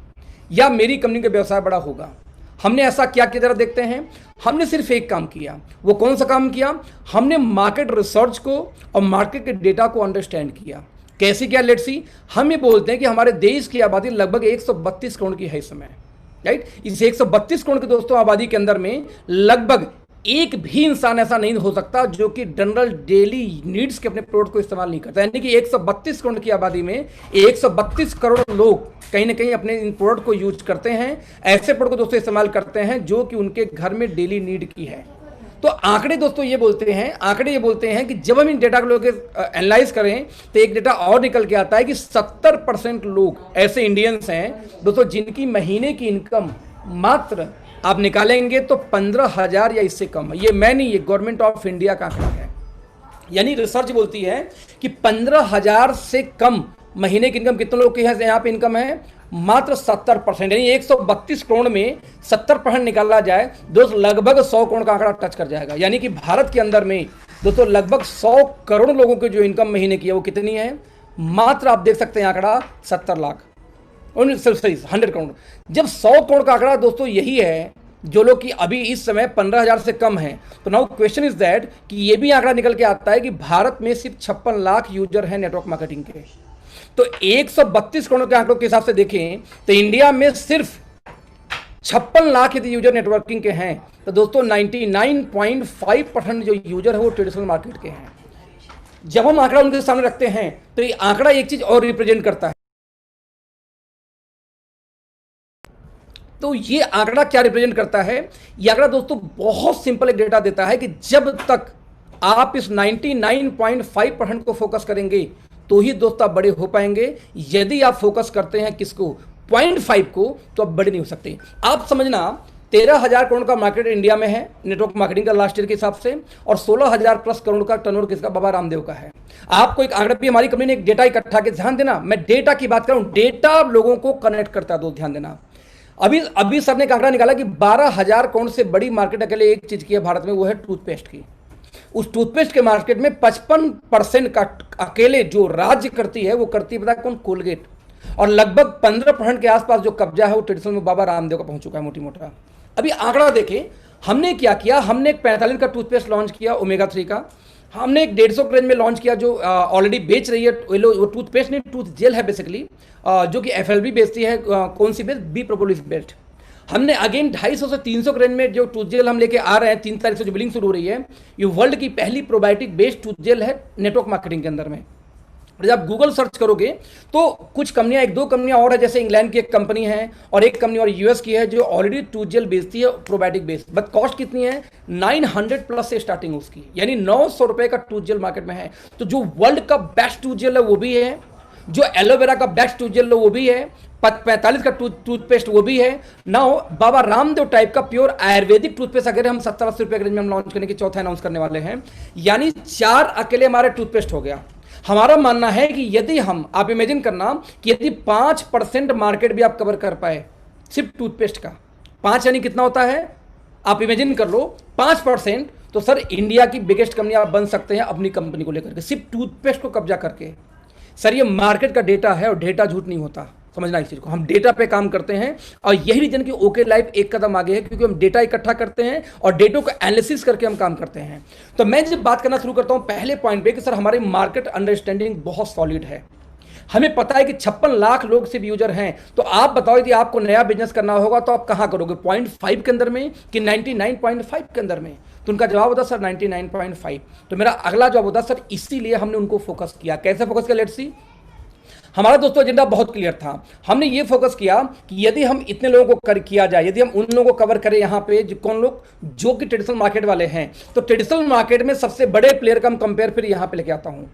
Speaker 2: या मेरी कंपनी का व्यवसाय बड़ा होगा। हमने ऐसा क्या किया, जरा देखते हैं। हमने सिर्फ एक काम किया। वो कौन सा काम किया? हमने मार्केट रिसर्च को और मार्केट के डेटा को अंडरस्टैंड किया। कैसे किया? Let's see. हम ये बोलते हैं कि हमारे देश की आबादी लगभग 132 करोड़ की है इस समय, राइट। इस 132 करोड़ के दोस्तों आबादी के अंदर में लगभग एक भी इंसान ऐसा नहीं हो सकता जो कि जनरल डेली नीड्स के अपने प्रोडक्ट को इस्तेमाल नहीं करता। यानी कि 132 करोड़ की आबादी में 132 करोड़ लोग कहीं ना कहीं अपने इन प्रोडक्ट को यूज करते हैं, ऐसे प्रोडक्ट को दोस्तों इस्तेमाल करते हैं जो कि उनके घर में डेली नीड की है। तो आंकड़े दोस्तों ये बोलते हैं कि जब हम इन डेटा को लोग एनालाइज करें तो एक डेटा और निकल के आता है कि 70% लोग ऐसे इंडियंस हैं दोस्तों जिनकी महीने की इनकम मात्र आप निकालेंगे तो 15,000 या इससे कम है। ये मैं नहीं, ये गवर्नमेंट ऑफ इंडिया का आंकड़ा है। यानी रिसर्च बोलती है कि 15,000 से कम महीने की इनकम कितने लोग की है यहाँ पे इनकम है? मात्र 70%। यानी 132 करोड़ में 70% निकाला जाए दोस्तों लगभग 100 करोड़ का आंकड़ा टच कर जाएगा। यानी कि भारत के अंदर में दोस्तों लगभग 100 करोड़ लोगों की जो इनकम महीने की है वो कितनी है? मात्र आप देख सकते हैं आंकड़ा 70 लाख, 100 करोड़। जब 100 करोड़ का आंकड़ा दोस्तों यही है जो लोग कि अभी इस समय 15,000 से कम है, तो नाउ क्वेश्चन इज दैट कि ये भी आंकड़ा निकल के आता है कि भारत में सिर्फ 56 लाख यूजर हैं नेटवर्क मार्केटिंग के। तो 132 करोड़ के आंकड़ों के हिसाब से देखें तो इंडिया में सिर्फ 56 लाख यदि यूजर नेटवर्किंग के हैं तो दोस्तों 99.5% जो यूजर है वो ट्रेडिशनल मार्केट के हैं। जब हम आंकड़ा उनके सामने रखते हैं तो ये आंकड़ा एक चीज और रिप्रेजेंट करता है। तो ये आंकड़ा क्या रिप्रेजेंट करता है? ये आंकड़ा दोस्तों बहुत सिंपल एक डेटा देता है कि जब तक आप इस 99.5% को फोकस करेंगे तो ही दोस्तों आप बड़े हो पाएंगे। यदि आप फोकस करते हैं किसको? 0.5 को, तो आप बड़े नहीं हो सकते। आप समझना 13,000 करोड़ का मार्केट इंडिया में है नेटवर्क मार्केटिंग का लास्ट ईयर के हिसाब से, और 16,000 प्लस करोड़ का टर्नओवर किसका? बाबा रामदेव का है। आपको एक आंकड़ा भी हमारी कंपनी ने एक डेटा इकट्ठा के, ध्यान देना मैं डेटा की बात कर रहा हूं, डेटा लोगों को कनेक्ट करता है दोस्त, ध्यान देना। अभी सर ने एक आंकड़ा निकाला कि 12,000 करोड़ से बड़ी मार्केट अकेले एक चीज की है भारत में, वो है टूथपेस्ट की। उस टूथपेस्ट के मार्केट में 55% का अकेले जो राज्य करती है वो करती है पता कौन? कोलगेट। और लगभग 15% के आसपास जो कब्जा है वो ट्रेडिशनल में बाबा रामदेव का पहुंच चुका है मोटी मोटा। अभी आंकड़ा देखें, हमने क्या किया? हमने एक 45 का टूथपेस्ट लॉन्च किया ओमेगा 3 का। हमने एक 150 रेंज में लॉन्च किया जो ऑलरेडी बेच रही है। वो टूथपेस्ट नहीं, टूथ जेल है बेसिकली, जो कि FLB बेचती है। कौन सी बेस्ट? B propolis best. हमने अगेन 250 से 300 रेंज में जो टूथ जेल हम लेके आ रहे हैं, 3 तारीख से जो बिलिंग शुरू हो रही है, ये वर्ल्ड की पहली प्रोबायोटिक बेस्ड टूथ जेल है नेटवर्क मार्केटिंग के अंदर में। और जब गूगल सर्च करोगे तो कुछ कंपनियां, एक दो कंपनियां और है, जैसे इंग्लैंड की एक कंपनी है और एक कंपनी और यूएस की है जो ऑलरेडी टूथ जेल बेचती है प्रोबायोटिक बेस्ड, बट कॉस्ट कितनी है 900 प्लस से स्टार्टिंग उसकी, यानी 900 रुपए का टूथ जेल मार्केट में है। तो जो वर्ल्ड का बेस्ट टूथ जेल है वो भी है, जो एलोवेरा का बेस्ट टूथ जेल है वो भी है, 45 का टूथपेस्ट वो भी है। नाउ बाबा रामदेव टाइप का प्योर आयुर्वेदिक टूथपेस्ट अगर हम 70-80 रुपए के रेंज में हम लॉन्च करने की चौथा अनाउंस करने वाले हैं, यानी 4 अकेले हमारे टूथपेस्ट हो गया। हमारा मानना है कि यदि हम, आप इमेजिन करना कि यदि 5% मार्केट भी आप कवर कर पाए सिर्फ टूथपेस्ट का, 5 यानी कितना होता है आप इमेजिन कर लो, 5%, तो सर इंडिया की बिगेस्ट कंपनी आप बन सकते हैं अपनी कंपनी को लेकर के, सिर्फ टूथपेस्ट को कब्जा करके। सर ये मार्केट का डेटा है और डेटा झूठ नहीं होता, समझना इस चीज को। हम डेटा पे काम करते हैं और यही रीजन कि ओके लाइफ एक कदम आगे है, क्योंकि हम डेटा इकट्ठा करते हैं और डेटा को एनालिसिस करके हम काम करते हैं। तो मैं जब बात करना शुरू करता हूं पहले पॉइंट पे कि सर हमारी मार्केट अंडरस्टैंडिंग बहुत सॉलिड है, हमें पता है कि 56 लाख लोग सिर्फ यूजर हैं। तो आप बताओ यदि आपको नया बिजनेस करना होगा तो आप कहां करोगे, 0.5 के अंदर में कि 99.5 के अंदर में? तो उनका जवाब होता सर 99.5। तो मेरा अगला जवाब होता सर इसीलिए हमने उनको फोकस किया। कैसे फोकस किया, लेट्स सी। हमारा दोस्तों एजेंडा बहुत क्लियर था। हमने ये फोकस किया कि यदि हम इतने लोगों को किया जाए, यदि हम उन लोगों को कवर करें यहाँ पे कौन लोग जो कि ट्रेडिशनल मार्केट वाले हैं, तो ट्रेडिशनल मार्केट में सबसे बड़े प्लेयर का हम कंपेयर फिर यहाँ पे लेके आता हूँ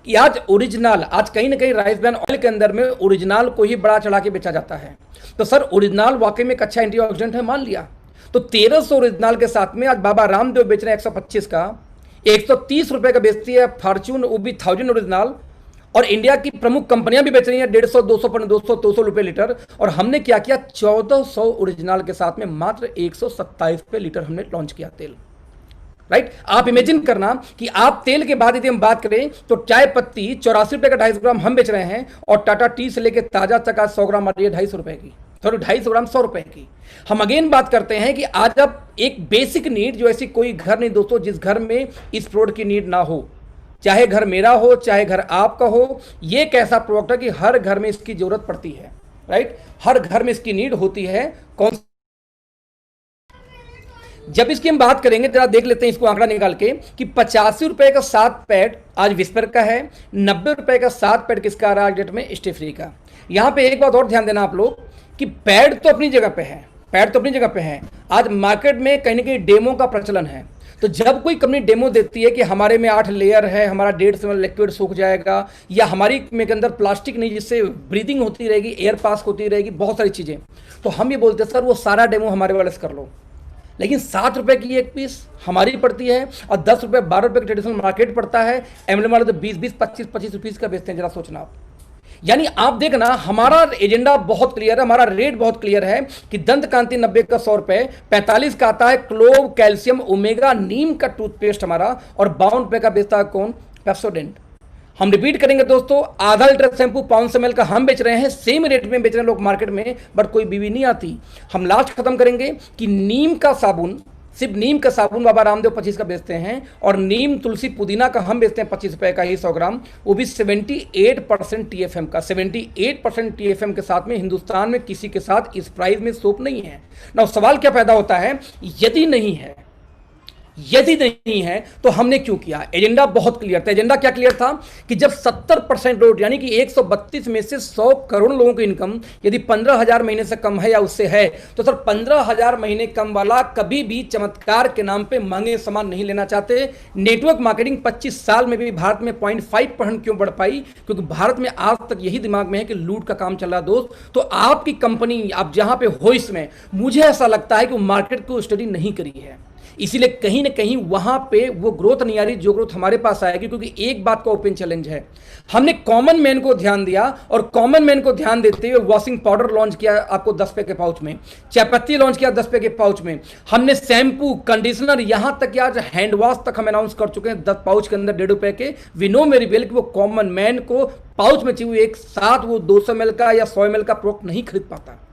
Speaker 2: कि आज ओरिजिनल, आज कहीं ना कहीं राइस ब्रान ऑयल के अंदर में ओरिजिनल को ही बड़ा चढ़ा के बेचा जाता है। तो सर ओरिजिनल वाकई में एक अच्छा एंटीऑक्सीडेंट है, मान लिया। तो 1300 ओरिजिनल के साथ में आज बाबा रामदेव बेच रहे हैं 125 का, 130 रुपए का बेचती है फॉर्च्यून, वो भी 1000 ओरिजिनल, और इंडिया की प्रमुख कंपनियां भी बेच रही हैं 150, 200 रुपए लीटर। और हमने क्या किया, 1400 ओरिजिनल के साथ में मात्र 127 रुपए लीटर हमने लॉन्च किया तेल। राइट, आप इमेजिन करना कि आप तेल के बाद यदि हम बात करें तो चाय पत्ती 84 रुपए का 250 ग्राम हम बेच रहे हैं, और टाटा टी से लेकर ताजा तक आज 100 ग्राम आ रही है 250 रुपए की, सॉरी 250 ग्राम 100 रुपए की। हम अगेन बात करते हैं कि आज अब एक बेसिक नीड, जो ऐसी कोई घर नहीं दोस्तों जिस घर में इस प्रोडक्ट की नीड ना हो, चाहे घर मेरा हो चाहे घर आपका हो, ये एक ऐसा प्रोडक्ट है कि हर घर में इसकी जरूरत पड़ती है। राइट, हर घर में इसकी नीड होती है। कौन, जब इसकी हम बात करेंगे जरा देख लेते हैं इसको आंकड़ा निकाल के कि 85 रुपए का 7 पैड आज विस्पर का है, 90 रुपए का 7 पैड किसका आ रहा है डेट में, स्टे फ्री का। यहां पे एक बात और ध्यान देना आप लोग कि पैड तो अपनी जगह पे है, पैड तो अपनी जगह पे है। आज मार्केट में कहीं ना कहीं डेमो का प्रचलन है। तो जब कोई कंपनी डेमो देती है कि हमारे में 8 लेयर है, हमारा 1.5 से लिक्विड सूख जाएगा, या हमारी में के अंदर प्लास्टिक नहीं जिससे ब्रीदिंग होती रहेगी, एयर पास होती रहेगी, बहुत सारी चीजें, तो हम ये बोलते हैं सर वो सारा डेमो हमारे वाले से कर लो। लेकिन 7 रुपए की एक पीस हमारी पड़ती है और 10 रुपए 12 रुपए की ट्रेडिशनल मार्केट पड़ता है, एमएलएम वाले तो 20-20 25-25 रुपीज का बेचते हैं। जरा सोचना आप, यानी आप देखना हमारा एजेंडा बहुत क्लियर है, हमारा रेट बहुत क्लियर है कि दंत कांति 90 का 100 रुपए, 45 का आता है क्लोव कैल्शियम ओमेगा नीम का टूथपेस्ट हमारा, और 52 रुपए का बेचता है कौन, पेप्सोडेंट। हम रिपीट करेंगे दोस्तों, आधा लीटर शैंपू 500 ml का हम बेच रहे हैं, सेम रेट में बेच रहे हैं लोग मार्केट में, बट कोई बीवी नहीं आती। हम लास्ट खत्म करेंगे कि नीम का साबुन, सिर्फ नीम का साबुन बाबा रामदेव 25 का बेचते हैं, और नीम तुलसी पुदीना का हम बेचते हैं 25 रुपए का ही 100 ग्राम, वो भी 78% TFM का। 78% TFM के साथ में हिंदुस्तान में किसी के साथ इस प्राइस में सोप नहीं है ना। सवाल क्या पैदा होता है, यदि नहीं है, यदि नहीं है तो हमने क्यों किया। एजेंडा बहुत क्लियर था। एजेंडा क्या क्लियर था कि जब 70% लोग, यानी कि 132 में से 100 करोड़ लोगों की इनकम यदि 15,000 महीने से कम है या उससे है, तो सर 15,000 महीने कम वाला कभी भी चमत्कार के नाम पे महंगे सामान नहीं लेना चाहते। नेटवर्क मार्केटिंग 25 साल में भी भारत में 0.5% क्यों बढ़ पाई, क्योंकि भारत में आज तक यही दिमाग में है कि लूट का काम चल रहा है दोस्त। तो आपकी कंपनी आप जहां पे हो, इसमें मुझे ऐसा लगता है कि वो मार्केट को स्टडी नहीं करी है, इसीलिए कहीं ना कहीं वहां पे वो ग्रोथ नहीं आ रही जो ग्रोथ हमारे पास आएगी। क्योंकि एक बात का ओपन चैलेंज है, हमने कॉमन मैन को ध्यान दिया, और कॉमन मैन को ध्यान देते हुए वॉशिंग पाउडर लॉन्च किया आपको 10 रुपए के पाउच में, चायपत्ती लॉन्च किया 10 रुपए के पाउच में, हमने शैम्पू कंडीशनर यहां तक कि आज हैंड वॉश तक हम अनाउंस कर चुके हैं 10 पाउच के अंदर 1.5 रुपए के। वी नो वेरी वेल कि वो कॉमन मैन को पाउच में चाहिए एक साथ वो 200 ml का या 100 ml का प्रोडक्ट नहीं खरीद पाता।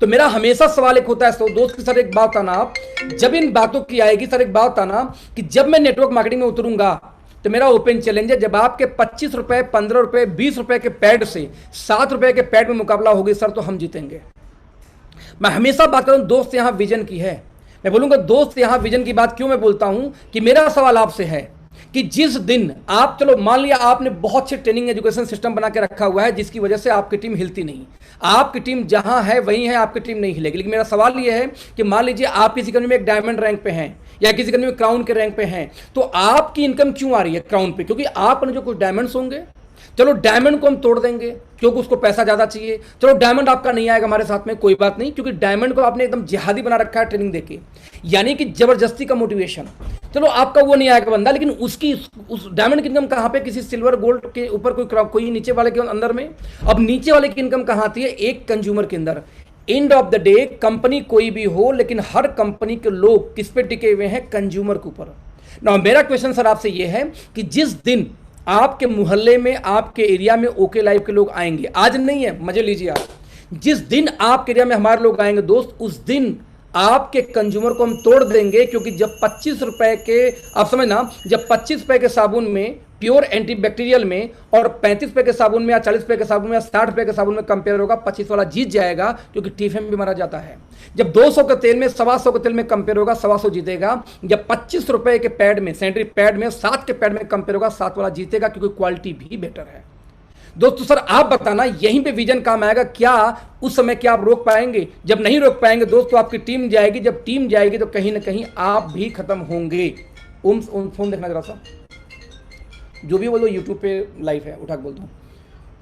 Speaker 2: तो मेरा हमेशा सवाल एक होता है तो दोस्त की सर एक बात आना, आप जब इन बातों की आएगी सर एक बात आना कि जब मैं नेटवर्क मार्केटिंग में उतरूंगा तो मेरा ओपन चैलेंज है, जब आपके 25 रुपए 15 रुपए 20 रुपए के पैड से 7 रुपए के पैड में मुकाबला होगी सर, तो हम जीतेंगे। मैं हमेशा बात करूं दोस्त यहां विजन की है, मैं बोलूंगा दोस्त यहां विजन की बात क्यों मैं बोलता हूं कि मेरा सवाल आपसे है कि जिस दिन आप, चलो मान लिया आपने बहुत से ट्रेनिंग एजुकेशन सिस्टम बना के रखा हुआ है जिसकी वजह से आपकी टीम हिलती नहीं, आपकी टीम जहां है वहीं है, आपकी टीम नहीं हिलेगी। लेकिन मेरा सवाल यह है कि मान लीजिए आप किसी कंपनी में एक डायमंड रैंक पे हैं या किसी कंपनी में क्राउन के रैंक पे हैं, तो आपकी इनकम क्यों आ रही है क्राउन पे? क्योंकि आपने जो कुछ डायमंड्स होंगे, चलो डायमंड को हम तोड़ देंगे क्योंकि उसको पैसा ज्यादा चाहिए, चलो डायमंड आपका नहीं आएगा हमारे साथ में, कोई बात नहीं, क्योंकि डायमंड को आपने एकदम जिहादी बना रखा है ट्रेनिंग देके, यानी कि जबरदस्ती का मोटिवेशन। चलो आपका वो नहीं आएगा बंदा, लेकिन उसकी उस डायमंड की इनकम कहां पे? किसी सिल्वर गोल्ड के ऊपर कोई नीचे वाले के अंदर में। अब नीचे वाले की इनकम कहां आती है? एक कंज्यूमर के अंदर। End of the day company कोई भी हो, लेकिन हर कंपनी के लोग किस पे टिके हुए हैं? कंज्यूमर के ऊपर। ना मेरा क्वेश्चन सर आपसे ये है कि जिस दिन आपके मोहल्ले में, आपके एरिया में ओके लाइफ के लोग आएंगे, आज नहीं है, मजे लीजिए आप, जिस दिन आपके एरिया में हमारे लोग आएंगे दोस्त, उस दिन आपके कंज्यूमर को हम तोड़ देंगे। क्योंकि जब 25 रुपए के, आप समझना, जब 25 रुपए के साबुन में, प्योर एंटीबैक्टीरियल में, और 35 रुपए के साबुन में या 40 रुपए के साबुन में या 60 रुपए के साबुन में कंपेयर होगा, 25 वाला जीत जाएगा, क्योंकि टीफएम भी मारा जाता है। जब 200 के तेल में 125 के तेल में कंपेयर होगा, 125 जीतेगा। जब 25 रुपए के पैड में, सैनिटरी पैड में 7 के पैड में कंपेयर होगा, 7 वाला जीतेगा, क्योंकि क्वालिटी भी बेटर है। दोस्तों सर आप बताना, यहीं पे विजन काम आएगा क्या? उस समय क्या आप रोक पाएंगे? जब नहीं रोक पाएंगे दोस्तों, आपकी टीम जाएगी, जब टीम जाएगी तो कहीं ना कहीं आप भी खत्म होंगे। फोन देखना जरा सा, जो भी बोलो यूट्यूब पे लाइव है, उठा के बोलता हूँ,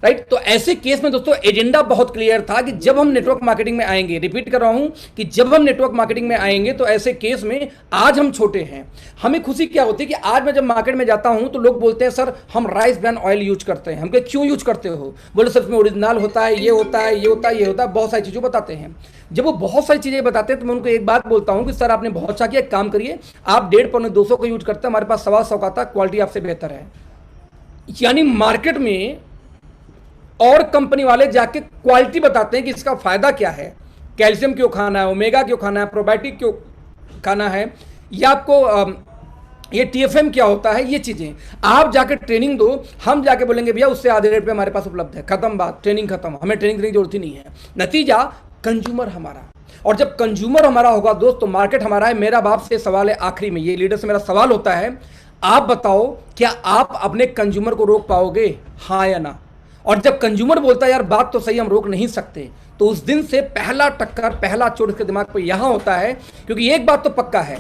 Speaker 2: राइट। तो ऐसे केस में दोस्तों एजेंडा बहुत क्लियर था कि जब हम नेटवर्क मार्केटिंग में आएंगे, रिपीट कर रहा हूं कि जब हम नेटवर्क मार्केटिंग में आएंगे, तो ऐसे केस में आज हम छोटे हैं, हमें खुशी क्या होती है कि आज मैं जब मार्केट में जाता हूं तो लोग बोलते हैं सर हम राइस ब्रान ऑयल यूज करते हैं। हम कहे क्यों यूज करते हो? बोले सर इसमें ओरिजिनल होता है, ये होता है, ये होता है, ये होता है, बहुत सारी चीज़ें बताते हैं। जब वो बहुत सारी चीज़ें बताते हैं तो मैं उनको एक बात बोलता हूँ कि सर आपने बहुत अच्छा किया, एक काम करिए, आप 1.5 पौने 200 का यूज करते हैं, हमारे पास 125 का आता है, क्वालिटी आपसे बेहतर है। यानी मार्केट में और कंपनी वाले जाके क्वालिटी बताते हैं कि इसका फायदा क्या है, कैल्शियम क्यों खाना है, ओमेगा क्यों खाना है, प्रोबायोटिक क्यों खाना है, या आपको ये टीएफएम क्या होता है, ये चीजें आप जाके ट्रेनिंग दो। हम जाके बोलेंगे भैया उससे आधे रेट पे हमारे पास उपलब्ध है, खत्म बात, ट्रेनिंग खत्म, हमें ट्रेनिंग देने की जरूरत ही नहीं है। नतीजा कंज्यूमर हमारा, और जब कंज्यूमर हमारा होगा दोस्त तो मार्केट हमारा है। मेरा बाप से सवाल है आखिरी में, ये लीडर से मेरा सवाल होता है, आप बताओ क्या आप अपने कंज्यूमर को रोक पाओगे, हाँ या ना? और जब कंज्यूमर बोलता है यार बात तो सही, हम रोक नहीं सकते, तो उस दिन से पहला टक्कर, पहला चोट उसके दिमाग पर यहां होता है। क्योंकि एक बात तो पक्का है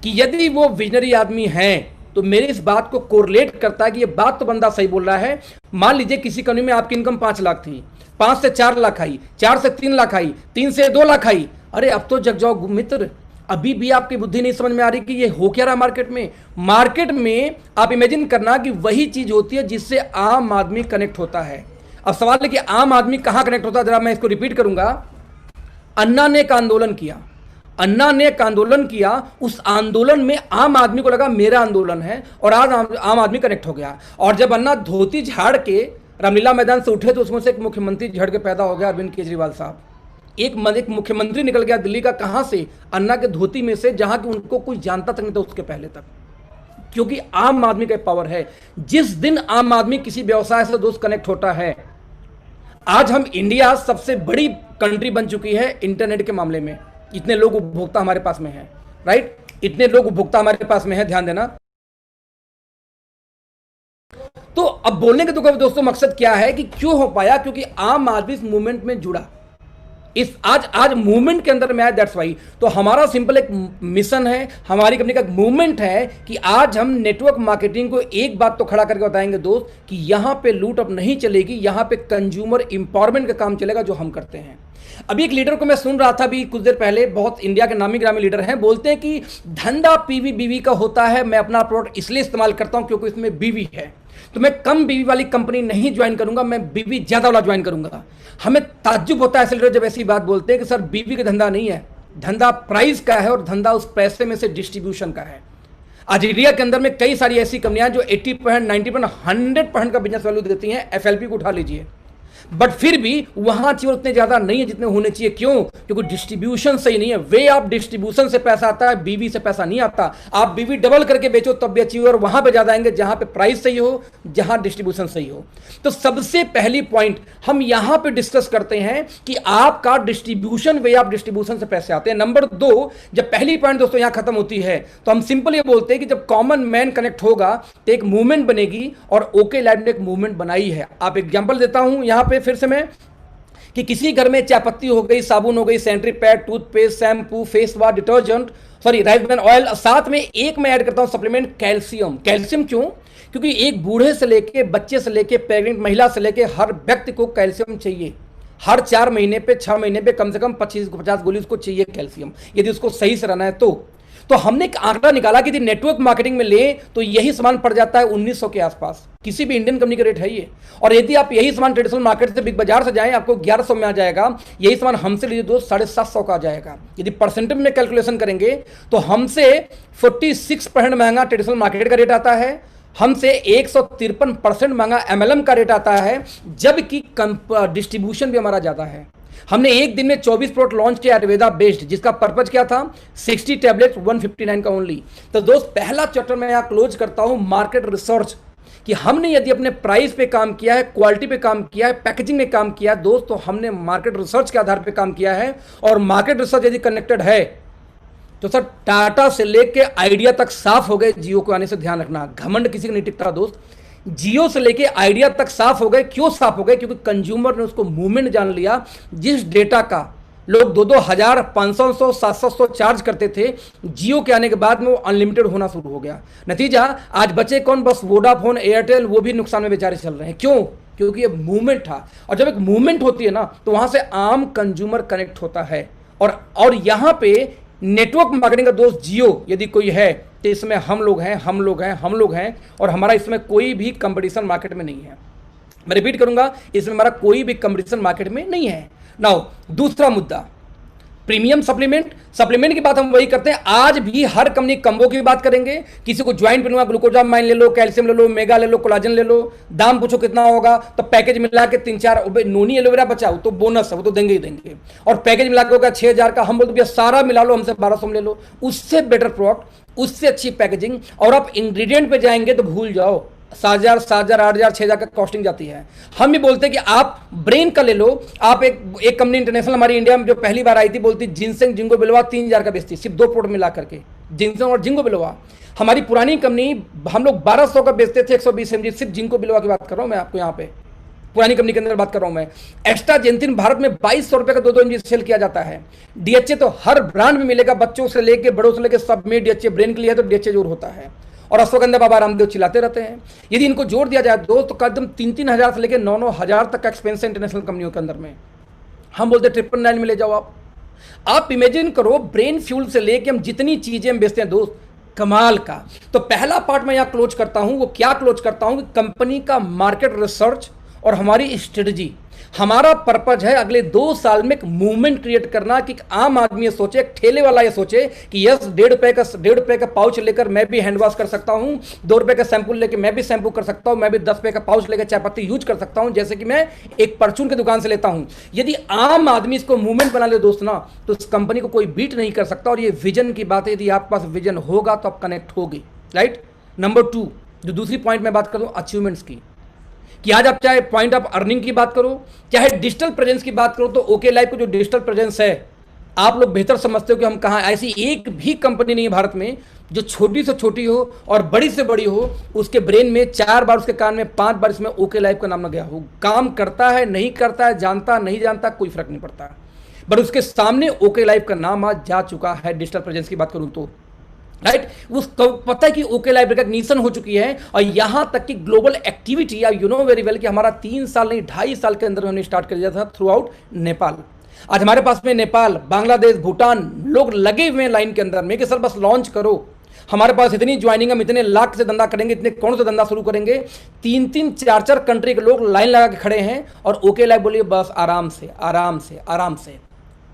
Speaker 2: कि यदि वो विजनरी आदमी है तो मेरी इस बात को कोरिलेट करता है कि ये बात तो बंदा सही बोल रहा है। मान लीजिए किसी कंपनी में आपकी इनकम 5 लाख थी, 5 से 4 लाख आई, 4 से 3 लाख आई, 3 से 2 लाख आई, अरे अब तो जग जाओ मित्र, अभी भी आपकी बुद्धि नहीं समझ में आ रही कि ये हो क्या रहा मार्केट में। मार्केट में आप इमेजिन करना कि वही चीज होती है जिससे आम आदमी कनेक्ट होता है। अब सवाल है कि आम आदमी कहां कनेक्ट होता है, जरा मैं इसको रिपीट करूंगा। अन्ना ने एक आंदोलन किया, अन्ना ने एक आंदोलन किया, उस आंदोलन में आम आदमी को लगा मेरा आंदोलन है, और आज आम आदमी कनेक्ट हो गया। और जब अन्ना धोती झाड़ के रामलीला मैदान से उठे तो उसमें से एक मुख्यमंत्री झड़ के पैदा हो गया, अरविंद केजरीवाल साहब। एक मुख्यमंत्री निकल गया दिल्ली का, कहां से? अन्ना के धोती में से, जहां कि उनको कोई जानता तक नहीं था उसके पहले तक। क्योंकि आम आदमी का पावर है। जिस दिन आम आदमी किसी व्यवसाय से दोस्त कनेक्ट होता है, आज हम इंडिया सबसे बड़ी कंट्री बन चुकी है इंटरनेट के मामले में। इतने लोग उपभोक्ता हमारे पास में है, राइट, इतने लोग उपभोक्ता हमारे पास में है, ध्यान देना। तो अब बोलने के तो दोस्तों मकसद क्या है कि क्यों हो पाया? क्योंकि आम आदमी इस मूवमेंट में जुड़ा, इस आज मूवमेंट के अंदर में आया, दैट्स वाई। तो हमारा सिंपल एक मिशन है, हमारी कंपनी का एक मूवमेंट है कि आज हम नेटवर्क मार्केटिंग को एक बात तो खड़ा करके बताएंगे दोस्त कि यहां पे लूट अब नहीं चलेगी, यहां पे कंज्यूमर इंपावरमेंट का काम चलेगा जो हम करते हैं। अभी एक लीडर को मैं सुन रहा था अभी कुछ देर पहले, बहुत इंडिया के नामी ग्रामी लीडर हैं, बोलते हैं कि धंधा पीवी बीवी का होता है, मैं अपना प्रोडक्ट इसलिए इस्तेमाल करता हूं क्योंकि इसमें बीवी है, तो मैं कम बीवी वाली कंपनी नहीं ज्वाइन करूंगा, मैं बीवी ज्यादा वाला ज्वाइन करूंगा। हमें ताज्जुब होता है ऐसे लीडर जब ऐसी बात बोलते हैं कि सर बीवी का धंधा नहीं है, धंधा प्राइस का है और धंधा उस पैसे में से डिस्ट्रीब्यूशन का है। आज इंडिया के अंदर में कई सारी ऐसी कंपनियां जो 80%, 90%, 100% का बिजनेस वैल्यू देती हैं। एफएलपी को उठा लीजिए, बट फिर भी वहां अचीवर उतने ज्यादा नहीं है जितने होने चाहिए। क्यों? क्योंकि डिस्ट्रीब्यूशन सही नहीं है। वे ऑफ डिस्ट्रीब्यूशन से पैसा आता है, बीवी से पैसा नहीं आता। आप बीवी डबल करके बेचो तब भी अचीवर वहां पे ज्यादा आएंगे जहां पे प्राइस सही हो, जहां डिस्ट्रीब्यूशन सही हो। तो सबसे पहली पॉइंट हम यहां पे डिस्कस करते हैं कि आपका डिस्ट्रीब्यूशन, वे ऑफ डिस्ट्रीब्यूशन से पैसे आते हैं। नंबर 2, जब पहली पॉइंट दोस्तों यहां खत्म होती है तो हम सिंपल ये बोलते हैं कि जब कॉमन मैन कनेक्ट होगा तो एक मूवमेंट बनेगी, और ओके लैब ने एक मूवमेंट बनाई है। आप एग्जांपल देता हूं यहां पे फिर से मैं, कि किसी घर में चाय पत्ती हो गई, साबुन हो गई, sanitary pad, toothpaste, shampoo, face wash, detergent, sorry rice bran oil, साथ में एक मैं ऐड करता हूं सप्लीमेंट कैल्शियम। कैल्शियम क्यों? क्योंकि एक बूढ़े से लेके, बच्चे से लेके, प्रेग्नेंट महिला से लेके हर व्यक्ति को कैल्शियम चाहिए। हर 4 महीने पे, 6 महीने पे कम से कम 25-50 गोली उसको चाहिए कैल्शियम, यदि उसको सही से रहना है तो हमने एक आंकड़ा निकाला कि यदि नेटवर्क मार्केटिंग में ले तो यही सामान पड़ जाता है 1900 के आसपास। किसी भी इंडियन कंपनी का रेट है ये। और यदि आप यही सामान ट्रेडिशनल मार्केट से, बिग बाजार से जाएं, आपको 1100 में आ जाएगा। यही सामान हमसे लीजिए दोस्त 750 का आ जाएगा। यदि परसेंटेज में कैलकुलेशन करेंगे तो हमसे 46% महंगा ट्रेडिशनल मार्केट का रेट आता है, हमसे 153% महंगा एमएलएम का रेट आता है, जबकि डिस्ट्रीब्यूशन भी हमारा ज्यादा है। हमने एक दिन में 24 प्रोडक्ट लॉन्च किया आयुर्वेदा बेस्ड, जिसका पर्पज क्या था? 60 टैबलेट्स 159 का ओनली। तो दोस्त पहला चैप्टर मैं यहां क्लोज करता हूं मार्केट रिसर्च, कि हमने यदि अपने प्राइस पे काम किया है, क्वालिटी पे काम किया है, पैकेजिंग में काम किया है दोस्त, तो हमने मार्केट रिसर्च के आधार पे काम किया है। और मार्केट रिसर्च यदि कनेक्टेड है तो सर टाटा से लेके आइडिया तक साफ हो गए। जियो को आने से ध्यान रखना, घमंड किसी को नहीं टिकता दोस्त। जियो से लेके आइडिया तक साफ हो गए। क्यों साफ हो गए? क्योंकि कंज्यूमर ने उसको मूवमेंट जान लिया। जिस डेटा का लोग 2-2 हजार, 500, 700 चार्ज करते थे, जियो के आने के बाद में वो अनलिमिटेड होना शुरू हो गया। नतीजा आज बचे कौन? बस वोडाफोन, एयरटेल, वो भी नुकसान में बेचारे चल रहे हैं। क्यों? क्योंकि ये मूवमेंट था। और जब एक मूवमेंट होती है ना तो वहां से आम कंज्यूमर कनेक्ट होता है। और यहां पे नेटवर्क मार्केटिंग का दोस्त जियो यदि कोई है तो इसमें हम लोग हैं, और हमारा इसमें कोई भी कंपटीशन मार्केट में नहीं है। मैं रिपीट करूंगा, इसमें हमारा कोई भी कंपटीशन मार्केट में नहीं है। नाउ दूसरा मुद्दा, प्रीमियम सप्लीमेंट की बात हम वही करते हैं। आज भी हर कंपनी कम्बो की बात करेंगे। किसी को ज्वाइंट पीना, ग्लूकोजाम माइन ले लो, कैल्शियम ले लो, मेगा ले लो, कोलाजन ले लो, दाम पूछो कितना होगा, तो पैकेज मिला के 3-4 नोनी एलोवेरा बचाओ तो बोनस है, वो तो देंगे ही देंगे। और पैकेज मिला के होगा 6000 का, हम बोलते भैया सारा मिला लो, हमसे 1200 में ले लो। उससे बेटर प्रोडक्ट, उससे अच्छी पैकेजिंग, और आप इंग्रेडिएंट पे जाएंगे तो भूल जाओ, 7,000, 8,000, 6,000 का कॉस्टिंग जाती है। हम भी बोलते हैं कि आप ब्रेन का ले लो। आप एक कंपनी इंटरनेशनल हमारी इंडिया में जो पहली बार आई थी, बोलती जिनसेंग जिंगो बिलवा 3,000 का बेचती, सिर्फ 2 प्रोडक्ट मिला करके, जिनसेंग और जिंगो बिलवा। हमारी पुरानी कंपनी हम लोग 1200 का बेचते थे 120 mg, सिर्फ जिंको बिलवा की बात कर रहा हूं मैं आपको, यहाँ पे पुरानी कंपनी के अंदर बात कर रहा हूं मैं। एक्स्ट्रा जेंथिन भारत में 2200 रुपए का 2-2 mg सेल किया जाता है। डीएचए तो हर ब्रांड में मिलेगा, बच्चों से लेके बड़ों से लेके सब में डीएचए। ब्रेन के लिए है तो डीएचए जोर होता है। और अश्वगंधा बाबा रामदेव चिल्लाते रहते हैं। यदि इनको जोड़ दिया जाए दोस्त तो कदम 3-3 हजार से लेकर 9-9 हजार तक का एक्सपेंस है इंटरनेशनल कंपनियों के अंदर में। हम बोलते 999 में ले जाओ। आप इमेजिन करो, ब्रेन फ्यूल से लेके हम जितनी चीजें हम बेचते हैं दोस्त, कमाल का। तो पहला पार्ट मैं यहां क्लोज करता हूं, वो क्या क्लोज करता हूं कि कंपनी का मार्केट रिसर्च और हमारी स्ट्रेटजी। हमारा पर्पज है अगले 2 साल में एक मूवमेंट क्रिएट करना कि आम आदमी ये सोचे, एक ठेले वाला ये सोचे कि यस 1.5 रुपए का पाउच लेकर मैं भी हैंड वॉश कर सकता हूं, 2 रुपए का शैम्पू लेकर मैं भी शैम्पू कर सकता हूं, मैं भी 10 रुपए का पाउच लेकर चाय पत्ती यूज कर सकता हूं, जैसे कि मैं एक परचून की दुकान से लेता हूं। यदि आम आदमी इसको मूवमेंट बना ले दोस्त ना, तो इस कंपनी को कोई बीट नहीं कर सकता। और ये विजन की बात है, यदि आपके पास विजन होगा तो आप कनेक्ट होगी, राइट। नंबर 2, जो दूसरी पॉइंट में बात करूं अचीवमेंट्स की, कि आज आप चाहे पॉइंट ऑफ अर्निंग की बात करो, चाहे डिजिटल प्रेजेंस की बात करो, तो ओके लाइफ को जो डिजिटल प्रेजेंस है, आप लोग बेहतर समझते हो कि हम कहां। ऐसी एक भी कंपनी नहीं है भारत में जो छोटी से छोटी हो और बड़ी से बड़ी हो, उसके ब्रेन में 4 बार, उसके कान में 5 बार इसमें ओके लाइफ का नाम न गया हो। काम करता है नहीं करता है, जानता नहीं जानता, कोई फर्क नहीं पड़ता, बट उसके सामने ओके लाइफ का नाम आज जा चुका है। डिजिटल प्रेजेंस की बात करूं तो राइट, उसको पता है कि ओके लाइफ रिकॉग्निशन हो चुकी है। और यहां तक कि global activity, you know very well कि हमारा 3 साल नहीं 2.5 साल के अंदर हमने स्टार्ट कर दिया था थ्रू आउट नेपाल। आज हमारे पास में नेपाल, बांग्लादेश, भूटान लोग लगे हुए हैं लाइन के अंदर में कि सर बस लॉन्च करो। हमारे पास इतनी ज्वाइनिंग, हम इतने लाख से धंधा करेंगे, इतने कौन सा धंधा शुरू करेंगे। 3-3, 4-4 कंट्री के लोग लाइन लगा के खड़े हैं और ओके लाइफ बोलिए बस आराम से आराम से आराम से,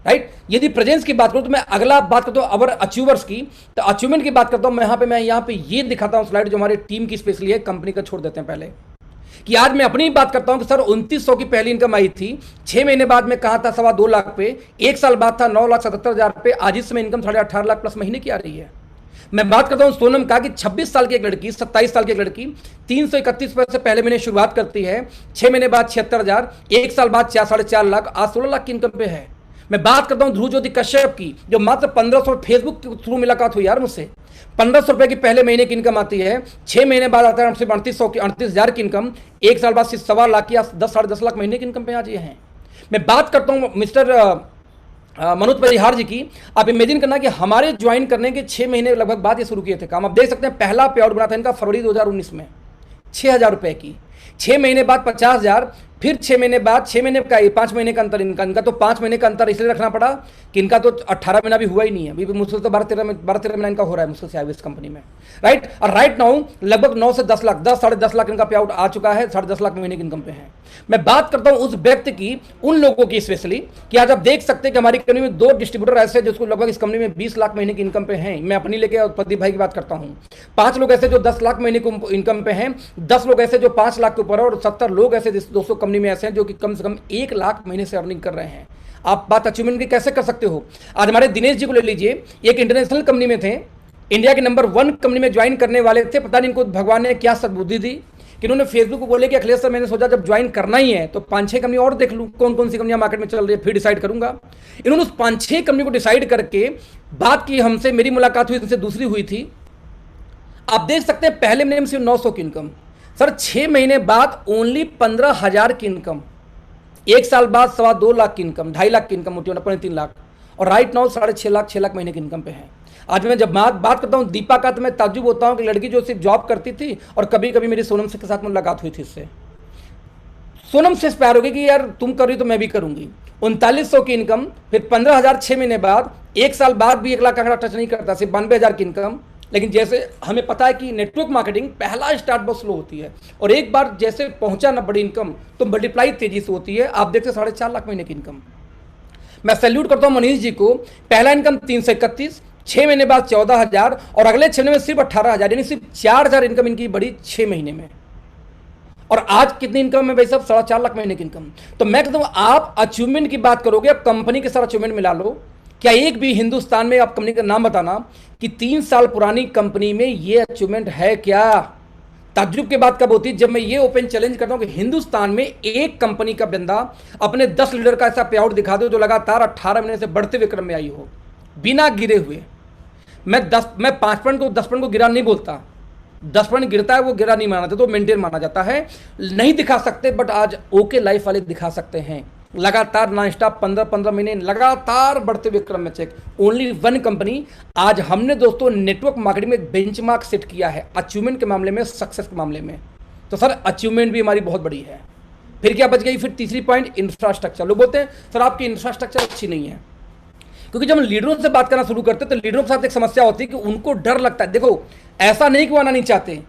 Speaker 2: राइट। यदि प्रेजेंस की बात करूं तो मैं अगला बात करता हूं अवर अचीवर्स की, तो अचीवमेंट की बात करता हूं मैं यहां पे ये दिखाता हूं स्लाइड जो हमारे टीम की स्पेशली है, कंपनी का छोड़ देते हैं पहले। कि आज मैं अपनी बात करता हूं कि सर 2900 की पहली इनकम आई थी, 6 महीने बाद में कहा था 2.25 लाख पे, 1 साल बाद था 9,77,000 पे, आज इस समय इनकम 18.5 लाख प्लस महीने की आ रही है। मैं बात करता हूं सोनम का कि 26 साल की एक लड़की, 27 साल की एक लड़की 331 रुपए से पहले महीने शुरुआत करती है, 6 महीने बाद 76,000, 1 साल बाद 4.5 लाख, आज 16 लाख की इनकम पे है। मैं बात करता हूं ध्रुव ज्योति कश्यप की, जो मात्र 1500 फेसबुक के थ्रू मुलाकात हुई यार मुझसे, 1500 रुपए की पहले महीने की इनकम आती है, 6 महीने बाद आता है 38,000 की इनकम, 1 साल बाद 1.25 लाख की, 10 लाख महीने की इनकम पे आज ये हैं। मैं बात करता हूं मिस्टर मनोज परिहार जी की। आप इमेजिन करना कि हमारे ज्वाइन करने के 6 महीने लगभग बाद ये शुरू किए थे काम। आप देख सकते हैं पहला पे आउट बना था इनका फरवरी 2019 में 6,000 रुपए की, 6 महीने बाद 50,000, फिर 6 महीने बाद, 6 महीने का 5 महीने का अंतर इनका तो 5 महीने का अंतर इसलिए रखना पड़ा कि इनका तो 18 महीना भी हुआ ही नहीं है, अभी मुश्किल तो 12-13 महीना इनका हो रहा है मुश्किल से इस कंपनी में, राइट। और राइट नाउ लगभग 9 से 10 लाख, 10-10.5 लाख इनका पे आउट आ चुका है, 10.5 लाख महीने की इनकम पे है। मैं बात करता हूं उस व्यक्ति की, उन लोगों की स्पेशली, कि आज आप देख सकते हैं कि हमारी कंपनी में 2 डिस्ट्रीब्यूटर ऐसे हैं जिसको लगभग इस कंपनी में 20 लाख महीने की इनकम पे हैं। मैं अपनी लेके प्रदीप भाई की बात करता हूं। 5 लोग ऐसे जो 10 लाख महीने को इनकम पे हैं, 10 लोग ऐसे जो 5 लाख के ऊपर है, और 70 लोग ऐसे दोस्तों कंपनी में ऐसे हैं जो कि कम से कम 1 लाख महीने से अर्निंग कर रहे हैं। आप बात अचीवमेंट की कैसे कर सकते हो? आज हमारे दिनेश जी को ले लीजिए, एक इंटरनेशनल कंपनी में थे, इंडिया के नंबर 1 कंपनी में ज्वाइन करने वाले थे। पता नहीं इनको भगवान ने क्या सद्बुद्धि दी कि इन्होंने फेसबुक को बोले कि अखिलेश सर मैंने सोचा जब ज्वाइन करना ही है तो 5-6 कंपनी और देख लूँ कौन कौन सी कंपनियां मार्केट में चल रही है, फिर डिसाइड करूंगा। इन्होंने उस 5-6 कंपनी को डिसाइड करके बात की हमसे, मेरी मुलाकात हुई, उनसे दूसरी हुई थी। आप देख सकते हैं पहले महीने में सिर्फ 900 की इनकम, सर 6 महीने बाद ओनली 15,000 की इनकम, 1 साल बाद 2.25 लाख की इनकम, 2.5 लाख की इनकम होती है, 3 लाख, और राइट नाउ 6.5 लाख महीने की इनकम पे है। आज मैं जब बात करता हूँ दीपा का तो मैं ताज्जुब होता हूँ कि लड़की जो सिर्फ जॉब करती थी और कभी कभी मेरी सोनम से के साथ मुलाकात हुई थी, इससे सोनम से प्यार हो गई कि यार तुम कर रही तो मैं भी करूंगी। 3900 की इनकम, फिर 15,000 6 महीने बाद, 1 साल बाद भी 1 लाख का आंकड़ा टच नहीं करता, सिर्फ 92,000 की इनकम। लेकिन जैसे हमें पता है कि नेटवर्क मार्केटिंग पहला स्टार्ट बहुत स्लो होती है, और एक बार जैसे पहुंचा ना बड़ी इनकम तो मल्टीप्लाई तेजी से होती है। आप देखते 4.5 लाख महीने की इनकम। मैं सैल्यूट करता हूं मनीष जी को, पहला इनकम 331, 6 महीने बाद 14,000, और अगले 6 महीने में सिर्फ 18,000, यानी सिर्फ 4,000 इनकम इनकी बढ़ी 6 महीने में। और आज कितनी इनकम है भाई साहब? 4.5 लाख महीने की इनकम। तो मैं कहता हूं आप अचीवमेंट की बात करोगे, अब कंपनी के साथ अचीवमेंट मिला लो। क्या एक भी हिंदुस्तान में, आप कंपनी का नाम बताना कि 3 साल पुरानी कंपनी में ये अचीवमेंट है क्या? ताज्जुब की बात कब होती है? जब मैं ये ओपन चैलेंज करता हूं कि हिंदुस्तान में एक कंपनी का बंदा अपने 10 लीडर का ऐसा पे आउट दिखा दो जो लगातार 18 महीने से बढ़ते हुए क्रम में आई हो, बिना गिरे हुए। मैं 5 पॉइंट को 10 पॉइंट को गिरा नहीं बोलता, 10 पॉइंट गिरता है वो गिरा नहीं माना जाता, तो मेंटेन माना जाता है। नहीं दिखा सकते, बट आज ओके लाइफ वाले दिखा सकते हैं, लगातार नॉन स्टॉप 15-15 महीने लगातार बढ़ते हुए क्रम में चेक। Only 1 company. आज हमने दोस्तों नेटवर्क मार्केटिंग में बेंचमार्क सेट किया है अचीवमेंट के मामले में, सक्सेस के मामले में। तो सर अचीवमेंट भी हमारी बहुत बड़ी है। फिर क्या बच गई? फिर तीसरी पॉइंट, इंफ्रास्ट्रक्चर। लोग बोलते हैं सर आपकी इंफ्रास्ट्रक्चर अच्छी नहीं है, क्योंकि जब हम लीडरों से बात करना शुरू करते हैं तो लीडरों के साथ एक समस्या होती है कि उनको डर लगता है। देखो ऐसा नहीं कि वो आना नहीं चाहते,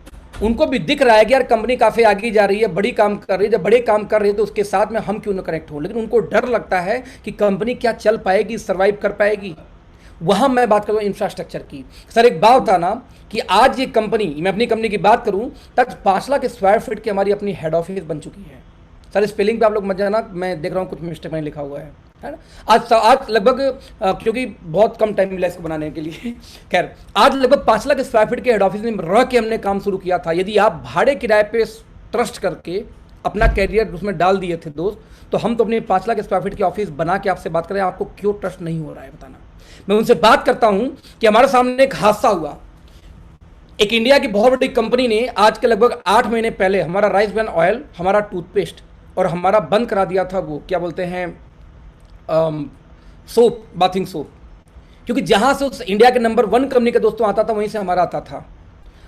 Speaker 2: उनको भी दिख रहा है कि यार कंपनी काफ़ी आगे जा रही है, बड़ी काम कर रही है। जब बड़े काम कर रही है तो उसके साथ में हम क्यों ना कनेक्ट हो, लेकिन उनको डर लगता है कि कंपनी क्या चल पाएगी, सर्वाइव कर पाएगी। वहाँ मैं बात करूँ इंफ्रास्ट्रक्चर की। सर एक बात था ना कि आज ये कंपनी, मैं अपनी कंपनी की बात करूँ तक 5 लाख स्क्वायर फीट की हमारी अपनी हेड ऑफिस बन चुकी है। सर स्पेलिंग पे आप लोग मत जाना, मैं देख रहा हूँ कुछ मिस्टेक मैंने लिखा हुआ है ना। आज लगभग क्योंकि बहुत कम टाइम मिला इसको बनाने के लिए, खैर आज लगभग 5 लाख स्क्वायर फीट के हेड ऑफिस में रह के हमने काम शुरू किया था। यदि आप भाड़े किराए पे ट्रस्ट करके अपना कैरियर उसमें डाल दिए थे दोस्त, तो हम तो अपने 5 लाख स्क्वायर फीट की ऑफिस बना के आपसे बात करें, आपको क्यों ट्रस्ट नहीं हो रहा है बताना। मैं उनसे बात करता हूं कि हमारे सामने एक हादसा हुआ। एक इंडिया की बहुत बड़ी कंपनी ने आज के लगभग 8 महीने पहले हमारा राइस ब्रान ऑयल, हमारा टूथपेस्ट और हमारा बंद करा दिया था, वो क्या बोलते हैं सोप, बाथिंग सोप। क्योंकि जहां से उस इंडिया के नंबर 1 कंपनी का दोस्तों आता था वहीं से हमारा आता था,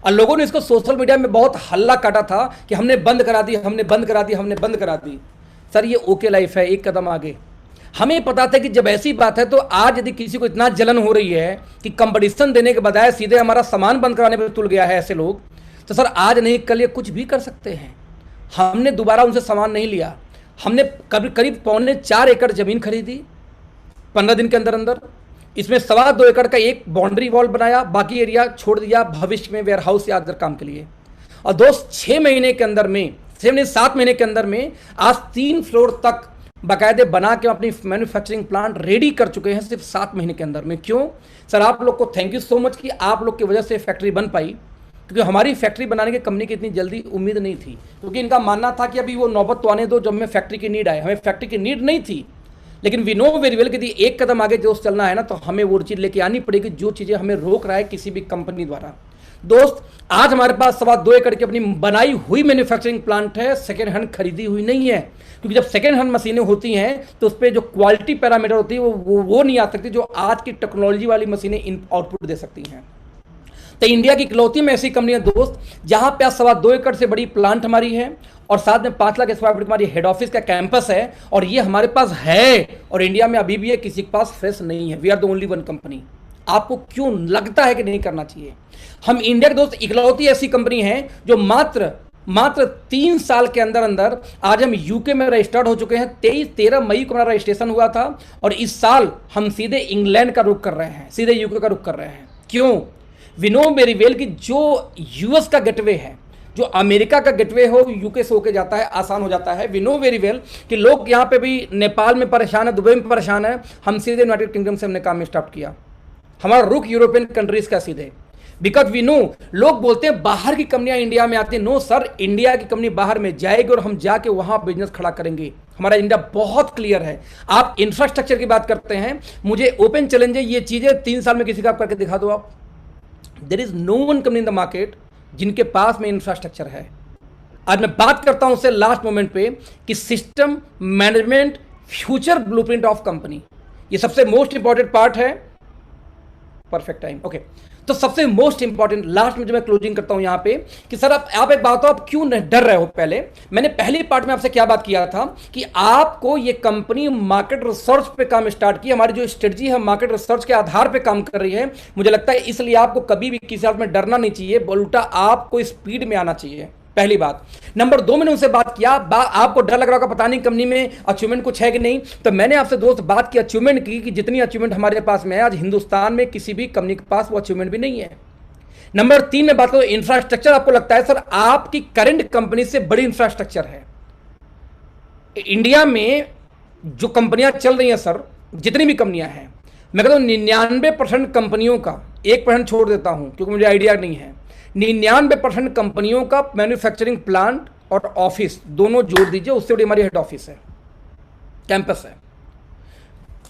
Speaker 2: और लोगों ने इसको सोशल मीडिया में बहुत हल्ला काटा था कि हमने बंद करा दी, हमने बंद करा दी, हमने बंद करा दी। सर ये ओके लाइफ है, एक कदम आगे। हमें पता था कि जब ऐसी बात है तो आज यदि किसी को इतना जलन हो रही है कि कंपटीशन देने के बजाय सीधे हमारा सामान बंद कराने पर तुल गया है ऐसे लोग, तो सर आज नहीं कल ये कुछ भी कर सकते हैं। हमने दोबारा उनसे सामान नहीं लिया, हमने करीब 3.25 एकड़ जमीन खरीदी 15 दिन के अंदर अंदर। इसमें 2.25 एकड़ का एक बाउंड्री वॉल बनाया, बाकी एरिया छोड़ दिया भविष्य में वेयर हाउस या अदर काम के लिए। और दोस्त 6 महीने के अंदर में हमने 7 महीने के अंदर में आज 3 फ्लोर तक बाकायदे बना के अपनी मैन्युफैक्चरिंग प्लांट रेडी कर चुके हैं सिर्फ 7 महीने के अंदर में। क्यों सर? आप लोग को थैंक यू सो मच कि आप लोग की वजह से फैक्ट्री बन पाई, क्योंकि हमारी फैक्ट्री बनाने की कंपनी की इतनी जल्दी उम्मीद नहीं थी, क्योंकि इनका मानना था कि अभी वो नौबत तो आने दो जब हमें फैक्ट्री की नीड आए। हमें फैक्ट्री की नीड नहीं थी, लेकिन वी नो वेरी वेल कि यदि एक कदम आगे जो चलना है ना, तो हमें वो चीज़ लेके आनी पड़ेगी जो चीज़ें हमें रोक रहा है किसी भी कंपनी द्वारा। दोस्त, आज हमारे पास 2.25 एकड़ की अपनी बनाई हुई मैन्युफैक्चरिंग प्लांट है, सेकेंड हैंड खरीदी हुई नहीं है, क्योंकि जब सेकेंड हैंड मशीनें होती हैं तो उस पर जो क्वालिटी पैरामीटर होती है वो नहीं आ सकती जो आज की टेक्नोलॉजी वाली मशीनें इन आउटपुट दे सकती हैं। तो इंडिया की इकलौती में ऐसी कंपनी है दोस्त, जहां पे 2.25 एकड़ से बड़ी प्लांट हमारी है और साथ में 5 लाख स्क्वायर फीट हमारी हेड ऑफिस का कैंपस है, और ये हमारे पास है और इंडिया में अभी भी है, किसी के पास फ्रेश नहीं है। We are the only one company. आपको क्यों लगता है कि नहीं करना चाहिए? हम इंडिया के दोस्त इकलौती ऐसी कंपनी है जो मात्र 3 साल के अंदर अंदर आज हम यूके में रजिस्टर्ड हो चुके हैं। 13 मई को हमारा रजिस्ट्रेशन हुआ था और इस साल हम सीधे इंग्लैंड का रुख कर रहे हैं, सीधे यूके का रुख कर रहे हैं। क्यों? वी नो वेरी वेल कि जो यूएस का गेटवे है, जो अमेरिका का गेटवे हो, यूके से होके जाता है, आसान हो जाता है। वी नो वेरी वेल कि लोग यहाँ पे भी नेपाल में परेशान है, दुबई में परेशान है, हम सीधे यूनाइटेड किंगडम से हमने काम स्टार्ट किया। हमारा रुख यूरोपियन कंट्रीज का सीधे, बिकॉज वी नो। लोग बोलते हैं बाहर की कंपनियां इंडिया में आती हैं। नो सर, इंडिया की कंपनी बाहर में जाएगी और हम जाके वहां बिजनेस खड़ा करेंगे। हमारा इंडिया बहुत क्लियर है। आप इंफ्रास्ट्रक्चर की बात करते हैं, मुझे ओपन चैलेंज है, ये चीजें 3 साल में किसी का आप करके दिखा दो आप। There is no one company in the market जिनके पास में इंफ्रास्ट्रक्चर है। आज मैं बात करता हूं उससे लास्ट मोमेंट पे कि system management future blueprint of company, ये सबसे मोस्ट इंपॉर्टेंट पार्ट है। Perfect time, okay. तो सबसे मोस्ट इंपॉर्टेंट लास्ट में जो मैं क्लोजिंग करता हूं यहां पे कि सर आप एक बात हो, आप क्यों डर रहे हो? पहले मैंने पहली पार्ट में आपसे क्या बात किया था कि आपको ये कंपनी मार्केट रिसर्च पे काम स्टार्ट की। हमारी जो स्ट्रेटजी है मार्केट रिसर्च के आधार पे काम कर रही है। मुझे लगता है इसलिए आपको कभी भी किसी हालत में डरना नहीं चाहिए, उल्टा आपको स्पीड में आना चाहिए। पहली बात। नंबर 2, मैंने उनसे बात किया, आपको डर लग रहा होगा पता नहीं कंपनी में अचीवमेंट कुछ है कि नहीं, तो मैंने आपसे दोस्त बात की अचीवमेंट की कि जितनी अचीवमेंट हमारे पास में है आज हिंदुस्तान में किसी भी कंपनी के पास वो अचीवमेंट भी नहीं है। नंबर 3 में बात करो इंफ्रास्ट्रक्चर। आपको लगता है सर आपकी करंट कंपनी से बड़ी इंफ्रास्ट्रक्चर है इंडिया में? जो कंपनियां चल रही हैं सर, जितनी भी कंपनियां हैं, मैं कहता हूं 99% कंपनियों का, 1% छोड़ देता हूं क्योंकि मुझे आइडिया नहीं है, 99% कंपनियों का मैन्युफैक्चरिंग प्लांट और ऑफिस दोनों जोड़ दीजिए, उससे बड़ी हमारी हेड ऑफिस है, कैंपस है।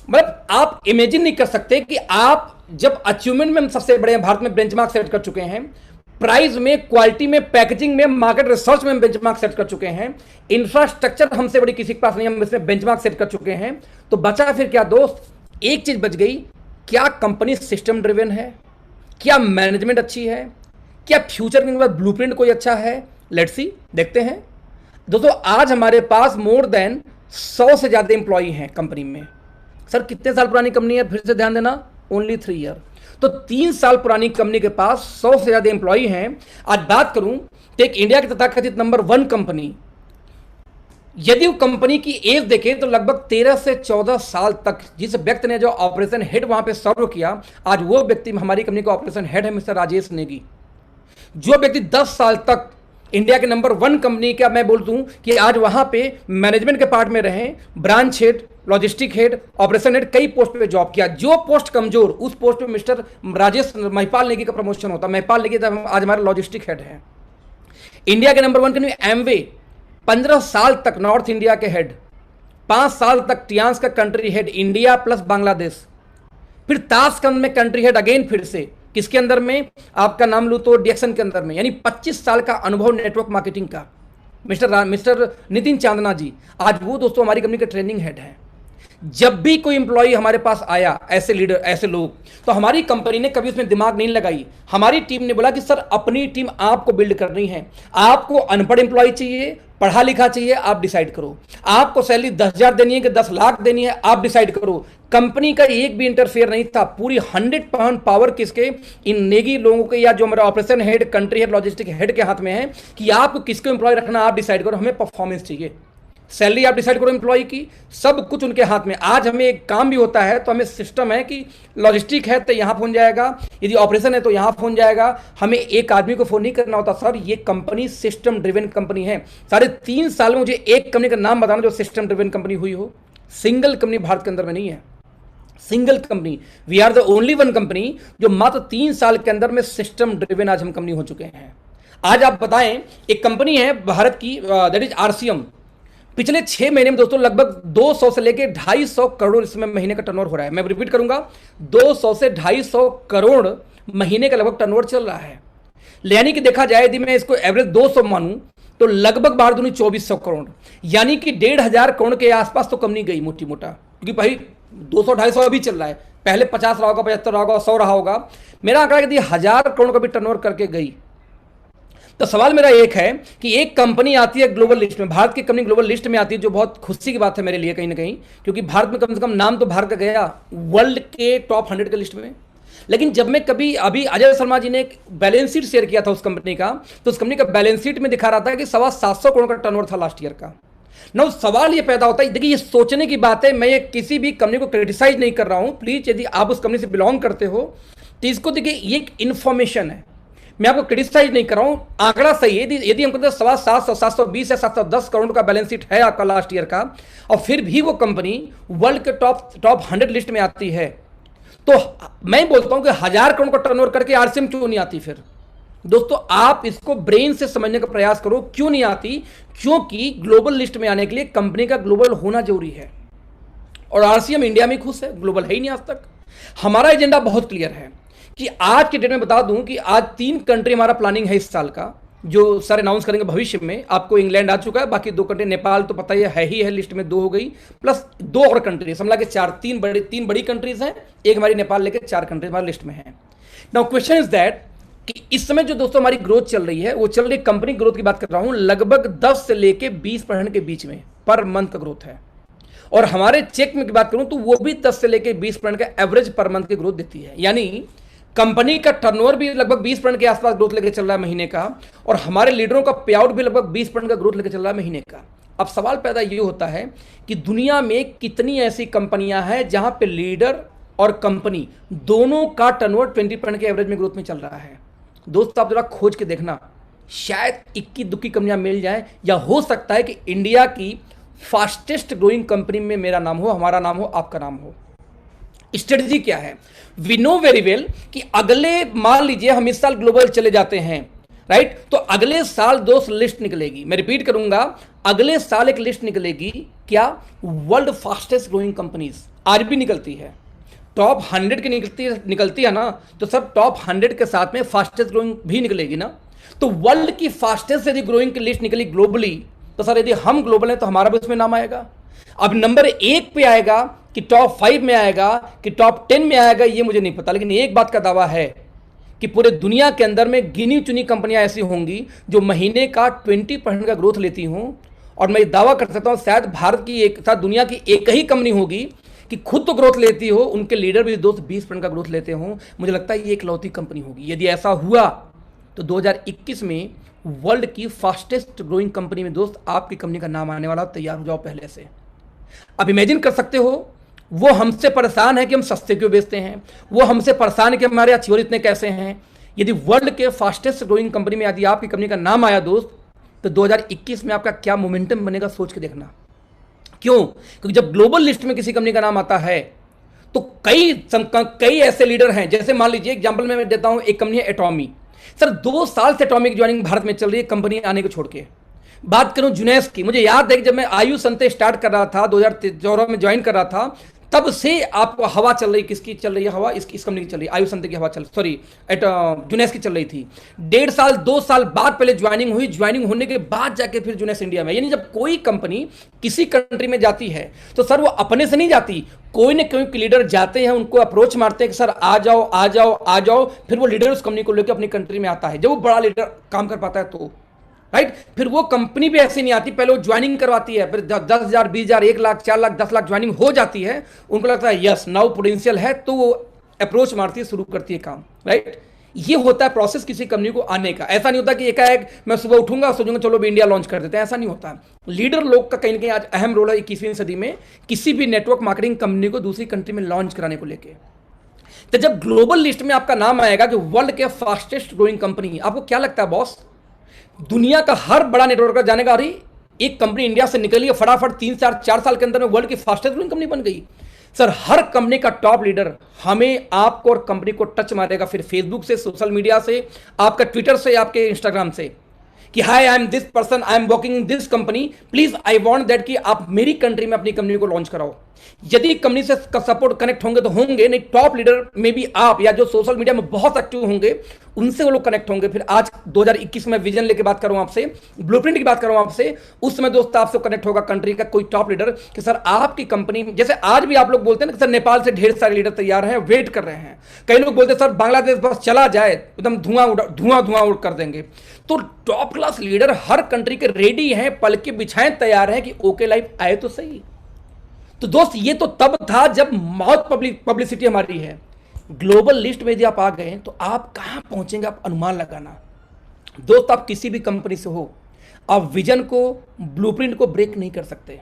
Speaker 2: मतलब आप इमेजिन नहीं कर सकते कि आप जब अचीवमेंट में हम सबसे बड़े हैं, भारत में बेंचमार्क सेट कर चुके हैं, प्राइस में, क्वालिटी में, पैकेजिंग में, मार्केट रिसर्च में हम बेंचमार्क सेट कर चुके हैं, इंफ्रास्ट्रक्चर हमसे बड़ी किसी के पास नहीं, हम इसमें बेंचमार्क सेट कर चुके हैं, तो बचा फिर क्या दोस्त? एक चीज बच गई, क्या कंपनी सिस्टम ड्रिवन है? क्या मैनेजमेंट अच्छी है? क्या फ्यूचर के ब्लूप्रिंट कोई अच्छा है? लेट्स सी, देखते हैं दोस्तों। आज हमारे पास मोर देन 100 से ज्यादा एम्प्लॉई हैं कंपनी में। सर कितने साल पुरानी कंपनी है? फिर से ध्यान देना, ओनली 3 ईयर। तो 3 साल पुरानी कंपनी के पास 100 से ज्यादा एम्प्लॉई हैं। आज बात करूं तो एक इंडिया की तथाकथित नंबर 1 कंपनी, यदि वो कंपनी की एज देखें तो लगभग 13 से 14 साल तक जिस व्यक्ति ने जो ऑपरेशन हेड वहां पे सर्व किया, आज वो व्यक्ति हमारी कंपनी का ऑपरेशन हेड है, मिस्टर राजेश नेगी। जो व्यक्ति 10 साल तक इंडिया के नंबर 1 कंपनी का, मैं बोल दूं कि आज वहां पे मैनेजमेंट के पार्ट में रहे, branch head, logistic head, operation head, कई पोस्ट पे जॉब किया। जो पोस्ट कमजोर, उस पोस्ट पे मिस्टर राजेश महिपाल नेगी का प्रमोशन होता। महिपाल नेगी आज हमारे लॉजिस्टिक हेड है। इंडिया के नंबर 1 कंपनी एमवे, 15 साल तक नॉर्थ इंडिया के हेड, 5 साल तक टियांस का country head, India plus Bangladesh, फिर ताशकंद में कंट्री हेड अगेन, फिर से किसके अंदर में? आपका नाम लूं तो डिएक्शन के अंदर में, यानी 25 साल का अनुभव नेटवर्क मार्केटिंग का मिस्टर नितिन चांदना जी, आज वो दोस्तों हमारी कंपनी के ट्रेनिंग हेड है। जब भी कोई इंप्लॉई हमारे पास आया, ऐसे लीडर, ऐसे लोग, तो हमारी कंपनी ने कभी उसमें दिमाग नहीं लगाई। हमारी टीम ने बोला कि सर अपनी टीम आपको बिल्ड करनी है, आपको अनपढ़ इंप्लॉई चाहिए, पढ़ा लिखा चाहिए, आप डिसाइड करो। आपको सैलरी 10,000 देनी है कि 10 लाख देनी है, आप डिसाइड करो। कंपनी का एक भी इंटरफेयर नहीं था। पूरी 100% पावर किसके? इन नेगी लोगों के, या जो हमारा operation head, country head, logistic head के हाथ में है कि आपको किसको इंप्लॉय रखना, आप डिसाइड करो, हमें परफॉर्मेंस चाहिए। सैलरी आप डिसाइड करो एम्प्लॉय की, सब कुछ उनके हाथ में। आज हमें एक काम भी होता है तो हमें सिस्टम है कि लॉजिस्टिक है तो यहाँ फोन जाएगा, यदि ऑपरेशन है तो यहाँ फोन जाएगा, हमें एक आदमी को फोन नहीं करना होता। सर ये कंपनी सिस्टम ड्रिवन कंपनी है। 3.5 साल में मुझे एक कंपनी का नाम बताना जो सिस्टम ड्रिवन कंपनी हुई हो। सिंगल कंपनी भारत के अंदर में नहीं है, single company. We are the only one company जो मात्र 3 साल के अंदर में सिस्टम ड्रिवन आज हम कंपनी हो चुके हैं। आज आप बताएं, एक कंपनी है भारत की, दैट इज आरसीएम। पिछले 6 महीने में दोस्तों लगभग 200 से लेकर 250 करोड़ इसमें महीने का टर्नओवर हो रहा है। मैं रिपीट करूंगा, 200 से 250 करोड़ महीने का लगभग टर्नओवर चल रहा है। यानी कि देखा जाए यदि मैं इसको एवरेज 200 मानूं तो लगभग बाहर दूनी 2400 करोड़, यानी कि 1,500 करोड़ के आसपास तो कम नहीं गई मोटी मोटा, क्योंकि भाई 200-250 अभी चल रहा है, पहले 50 रहा होगा, 75 रहा होगा, 100 रहा होगा। मेरा आंकड़ा यदि 1000 करोड़ का भी टर्नओवर करके गई तो सवाल मेरा एक है कि एक कंपनी आती है ग्लोबल लिस्ट में, भारत की कंपनी ग्लोबल लिस्ट में आती है, जो बहुत खुशी की बात है मेरे लिए कहीं ना कहीं, क्योंकि भारत में कम से कम नाम तो भारत का गया वर्ल्ड के टॉप 100 के लिस्ट में। लेकिन जब मैं कभी अभी अजय शर्मा जी ने एक बैलेंस शीट शेयर किया था उस कंपनी का, तो उस कंपनी का बैलेंस शीट में दिखा रहा था कि 725 करोड़ का टर्नओवर था लास्ट ईयर का। ना सवाल ये पैदा होता है, देखिए ये सोचने की बात है, मैं ये किसी भी कंपनी को क्रिटिसाइज नहीं कर रहा हूं, प्लीज यदि आप उस कंपनी से बिलोंग करते हो तो इसको देखिए, ये एक इन्फॉर्मेशन है, मैं आपको क्रिटिसाइज नहीं कर रहा हूं, आंकड़ा सही है। यदि हमको 700, 720 या 710 करोड़ का बैलेंस शीट है आपका लास्ट ईयर का, और फिर भी वो कंपनी वर्ल्ड के टॉप 100 लिस्ट में आती है, तो मैं बोलता हूं कि 1000 करोड़ का टर्नओवर करके आरसीएम क्यों नहीं आती? फिर दोस्तों आप इसको ब्रेन से समझने का प्रयास करो, क्यों नहीं आती? क्योंकि ग्लोबल लिस्ट में आने के लिए कंपनी का ग्लोबल होना जरूरी है, और आरसीएम इंडिया में खुश है, ग्लोबल है ही नहीं आज तक। हमारा एजेंडा बहुत क्लियर है कि आज के डेट में बता दूं कि आज 3 कंट्री हमारा प्लानिंग है इस साल का, जो सर अनाउंस करेंगे भविष्य में। आपको इंग्लैंड आ चुका है, बाकी 2 कंट्री, नेपाल तो पता है ही है, लिस्ट में 2 हो गई, प्लस 2 और कंट्री समझ के 4, 3 बड़ी कंट्रीज हैं, एक हमारी नेपाल लेकर 4 कंट्रीज हमारी लिस्ट में है। नाउ क्वेश्चन इज दैट कि इस समय जो दोस्तों हमारी ग्रोथ चल रही है, वो चल रही कंपनी ग्रोथ की बात कर रहा हूं, लगभग 10 से लेके 20% के बीच में पर मंथ का ग्रोथ है। और हमारे चेक में की बात करूं तो वो भी 10 से लेके 20% का एवरेज पर मंथ की ग्रोथ देती है। यानी कंपनी का टर्नओवर भी लगभग 20% के आसपास ग्रोथ लेके चल रहा है महीने का, और हमारे लीडरों का पे आउट भी लगभग 20% का ग्रोथ लेके चल रहा है महीने का। अब सवाल पैदा ये होता है कि दुनिया में कितनी ऐसी कंपनियां हैं जहां पे लीडर और कंपनी दोनों का टर्नओवर 20% के एवरेज में ग्रोथ में चल रहा है? दोस्तों आप जरा खोज के देखना, शायद इक्की दुक्की कंपनियां मिल जाए, या हो सकता है कि इंडिया की फास्टेस्ट ग्रोइंग कंपनी में मेरा नाम हो, हमारा नाम हो, आपका नाम हो। स्ट्रेटजी क्या है? वी नो वेरी वेल कि अगले, मान लीजिए हम इस साल ग्लोबल चले जाते हैं, राइट, तो अगले साल 2 लिस्ट निकलेगी। मैं रिपीट करूंगा, अगले साल एक लिस्ट निकलेगी, क्या? World fastest growing companies. आज भी निकलती है, टॉप 100 की निकलती है ना, तो सब टॉप 100 के साथ में फास्टेस्ट ग्रोइंग भी निकलेगी ना। तो वर्ल्ड की फास्टेस्ट यदि ग्रोइंग की लिस्ट निकली ग्लोबली, तो सर यदि हम ग्लोबल हैं तो हमारा भी उसमें नाम आएगा। अब नंबर 1 पे आएगा कि टॉप 5 में आएगा कि टॉप 10 में आएगा, ये मुझे नहीं पता, लेकिन एक बात का दावा है कि पूरे दुनिया के अंदर में गिनी चुनी कंपनियां ऐसी होंगी जो महीने का 20% का ग्रोथ लेती हों। और मैं दावा कर सकता हूं शायद भारत की एक, शायद दुनिया की एक ही कंपनी होगी कि खुद तो ग्रोथ लेती हो, उनके लीडर भी दोस्त 20% का ग्रोथ लेते हों। मुझे लगता है ये एक लौती कंपनी होगी। यदि ऐसा हुआ तो 2021 में वर्ल्ड की फास्टेस्ट ग्रोइंग कंपनी में दोस्त आपकी कंपनी का नाम आने वाला, तैयार हो जाओ पहले से। अब इमेजिन कर सकते हो, वो हमसे परेशान है कि हम सस्ते क्यों बेचते हैं, वो हमसे परेशान है कि हमारे अचीवर इतने कैसे हैं। यदि वर्ल्ड के फास्टेस्ट ग्रोइंग कंपनी में यदि आपकी कंपनी का नाम आया दोस्त, तो 2021 में आपका क्या मोमेंटम बनेगा सोच के देखना। क्यों? क्योंकि जब ग्लोबल लिस्ट में किसी कंपनी का नाम आता है तो कई ऐसे लीडर हैं, जैसे मान लीजिए एग्जांपल मैं देता हूं, एक कंपनी है एटॉमी। सर 2 साल से एटॉमिक ज्वाइनिंग भारत में चल रही है, कंपनी आने को छोड़ के। बात करूं जुनेस की, मुझे याद है कि जब मैं आयु संते स्टार्ट कर रहा था, 2014 में ज्वाइन कर रहा था, तब से आपको हवा चल रही, किसकी चल रही है हवा? इस कंपनी की चल रही, आयु संते की हवा चल, सॉरी जुनेस की चल रही थी। 1.5 साल 2 साल बाद पहले ज्वाइनिंग हुई, ज्वाइनिंग होने के बाद जाके फिर जुनेस इंडिया में। यानी जब कोई कंपनी किसी कंट्री में जाती है तो सर वो अपने से नहीं जाती, कोई न कोई लीडर जाते हैं, उनको अप्रोच मारते हैं कि सर आ जाओ आ जाओ आ जाओ, फिर वो लीडर उस कंपनी को लेकर अपनी कंट्री में आता है। जब वो बड़ा लीडर काम कर पाता है तो राइट, फिर वो कंपनी भी ऐसी नहीं आती, पहले वो ज्वाइनिंग करवाती है, फिर 10,000 20,000 1 लाख 4 लाख 10 लाख ज्वाइनिंग हो जाती है, उनको लगता है यस नाउ पोटेंशियल है, तो वो अप्रोच मारती है, शुरू करती है काम, राइट। ये होता है प्रोसेस किसी कंपनी को आने का। ऐसा नहीं होता कि एकाएक मैं सुबह उठूंगा सोचूंगा चलो भी इंडिया लॉन्च कर देते हैं, ऐसा नहीं होता। लीडर लोग का कहीं ना कहीं आज अहम रोल है 21वीं सदी में किसी भी नेटवर्क मार्केटिंग कंपनी को दूसरी कंट्री में लॉन्च कराने को लेकर। तो जब ग्लोबल लिस्ट में आपका नाम आएगा कि वर्ल्ड के फास्टेस्ट ग्रोइंग कंपनी, आपको क्या लगता है बॉस, दुनिया का हर बड़ा नेटवर्क जानेगा अरे एक कंपनी इंडिया से निकली है फटाफट 3-4 साल के अंदर में वर्ल्ड की फास्टेस्ट ग्रोइंग कंपनी बन गई। सर हर कंपनी का टॉप लीडर हमें आपको और कंपनी को टच मारेगा, फिर फेसबुक से, सोशल मीडिया से, आपका ट्विटर से, आपके इंस्टाग्राम से, कि hi I am this person, I am working in this company, please I want that कि आप मेरी कंट्री में अपनी कंपनी को लॉन्च कराओ। यदि कंपनी से सपोर्ट कनेक्ट होंगे तो होंगे, नहीं टॉप लीडर में भी आप या जो सोशल मीडिया में बहुत एक्टिव होंगे उनसे वो लोग कनेक्ट होंगे। फिर आज 2021 में विजन लेके बात करूं आपसे, ब्लूप्रिंट की बात करूं आपसे, उस समय दोस्त आपसे कनेक्ट होगा कंट्री का कोई टॉप लीडर कि सर आपकी कंपनी, जैसे आज भी आप लोग बोलते हैं ना कि सर नेपाल से ढेर सारे लीडर तैयार हैं, वेट कर रहे हैं। कई लोग बोलते हैं सर बांग्लादेश बस चला जाए एकदम धुआं उड़ कर देंगे। तो टॉप क्लास लीडर हर कंट्री के रेडी हैं, पल के बिछाएं तैयार हैं कि ओके लाइफ आए तो सही। तो दोस्त ये तो तब था जब बहुत पब्लिसिटी हमारी है। ग्लोबल लिस्ट में यदि आप आ गए तो आप कहां पहुंचेंगे आप अनुमान लगाना। दोस्त आप किसी भी कंपनी से हो, आप विजन को, ब्लूप्रिंट को ब्रेक नहीं कर सकते।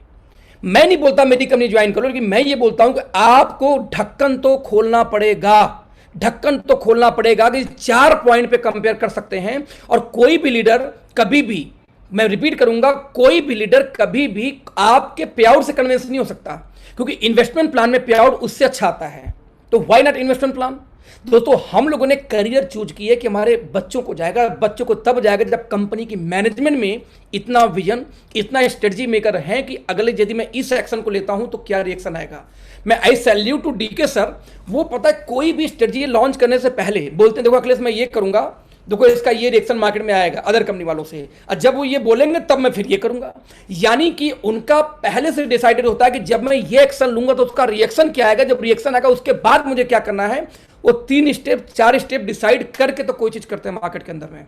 Speaker 2: मैं नहीं बोलता मेरी कंपनी ज्वाइन करो, लेकिन मैं ये बोलता हूं कि आपको ढक्कन तो खोलना पड़ेगा, ढक्कन तो खोलना पड़ेगा कि 4 पॉइंट पे कंपेयर कर सकते हैं। और कोई भी लीडर कभी भी, मैं रिपीट करूंगा, कोई भी लीडर कभी भी आपके पे आउट से कन्विंस नहीं हो सकता, क्योंकि इन्वेस्टमेंट प्लान में पे आउट उससे अच्छा आता है। तो व्हाई नॉट इन्वेस्टमेंट प्लान। दोस्तों हम लोगों ने करियर चूज किया कि हमारे बच्चों को जाएगा, बच्चों को तब जाएगा जब कंपनी की मैनेजमेंट में इतना विजन, इतना स्ट्रेटजी मेकर है कि अगले यदि मैं इस एक्शन को लेता हूं तो क्या रिएक्शन आएगा। मैं I salute to DK sir, वो पता है कोई भी स्ट्रेटजी लॉन्च करने से पहले बोलते हैं देखो अखिलेश मैं ये करूंगा, देखो इसका ये रिएक्शन मार्केट में आएगा अदर कंपनी वालों से, और जब वो ये बोलेंगे तब मैं फिर ये करूंगा। यानी कि उनका पहले से डिसाइडेड होता है कि जब मैं ये एक्शन लूंगा तो उसका रिएक्शन क्या आएगा, जब रिएक्शन आएगा उसके बाद मुझे क्या करना है। वो 3 स्टेप 4 स्टेप डिसाइड करके तो कोई चीज करते हैं मार्केट के अंदर में।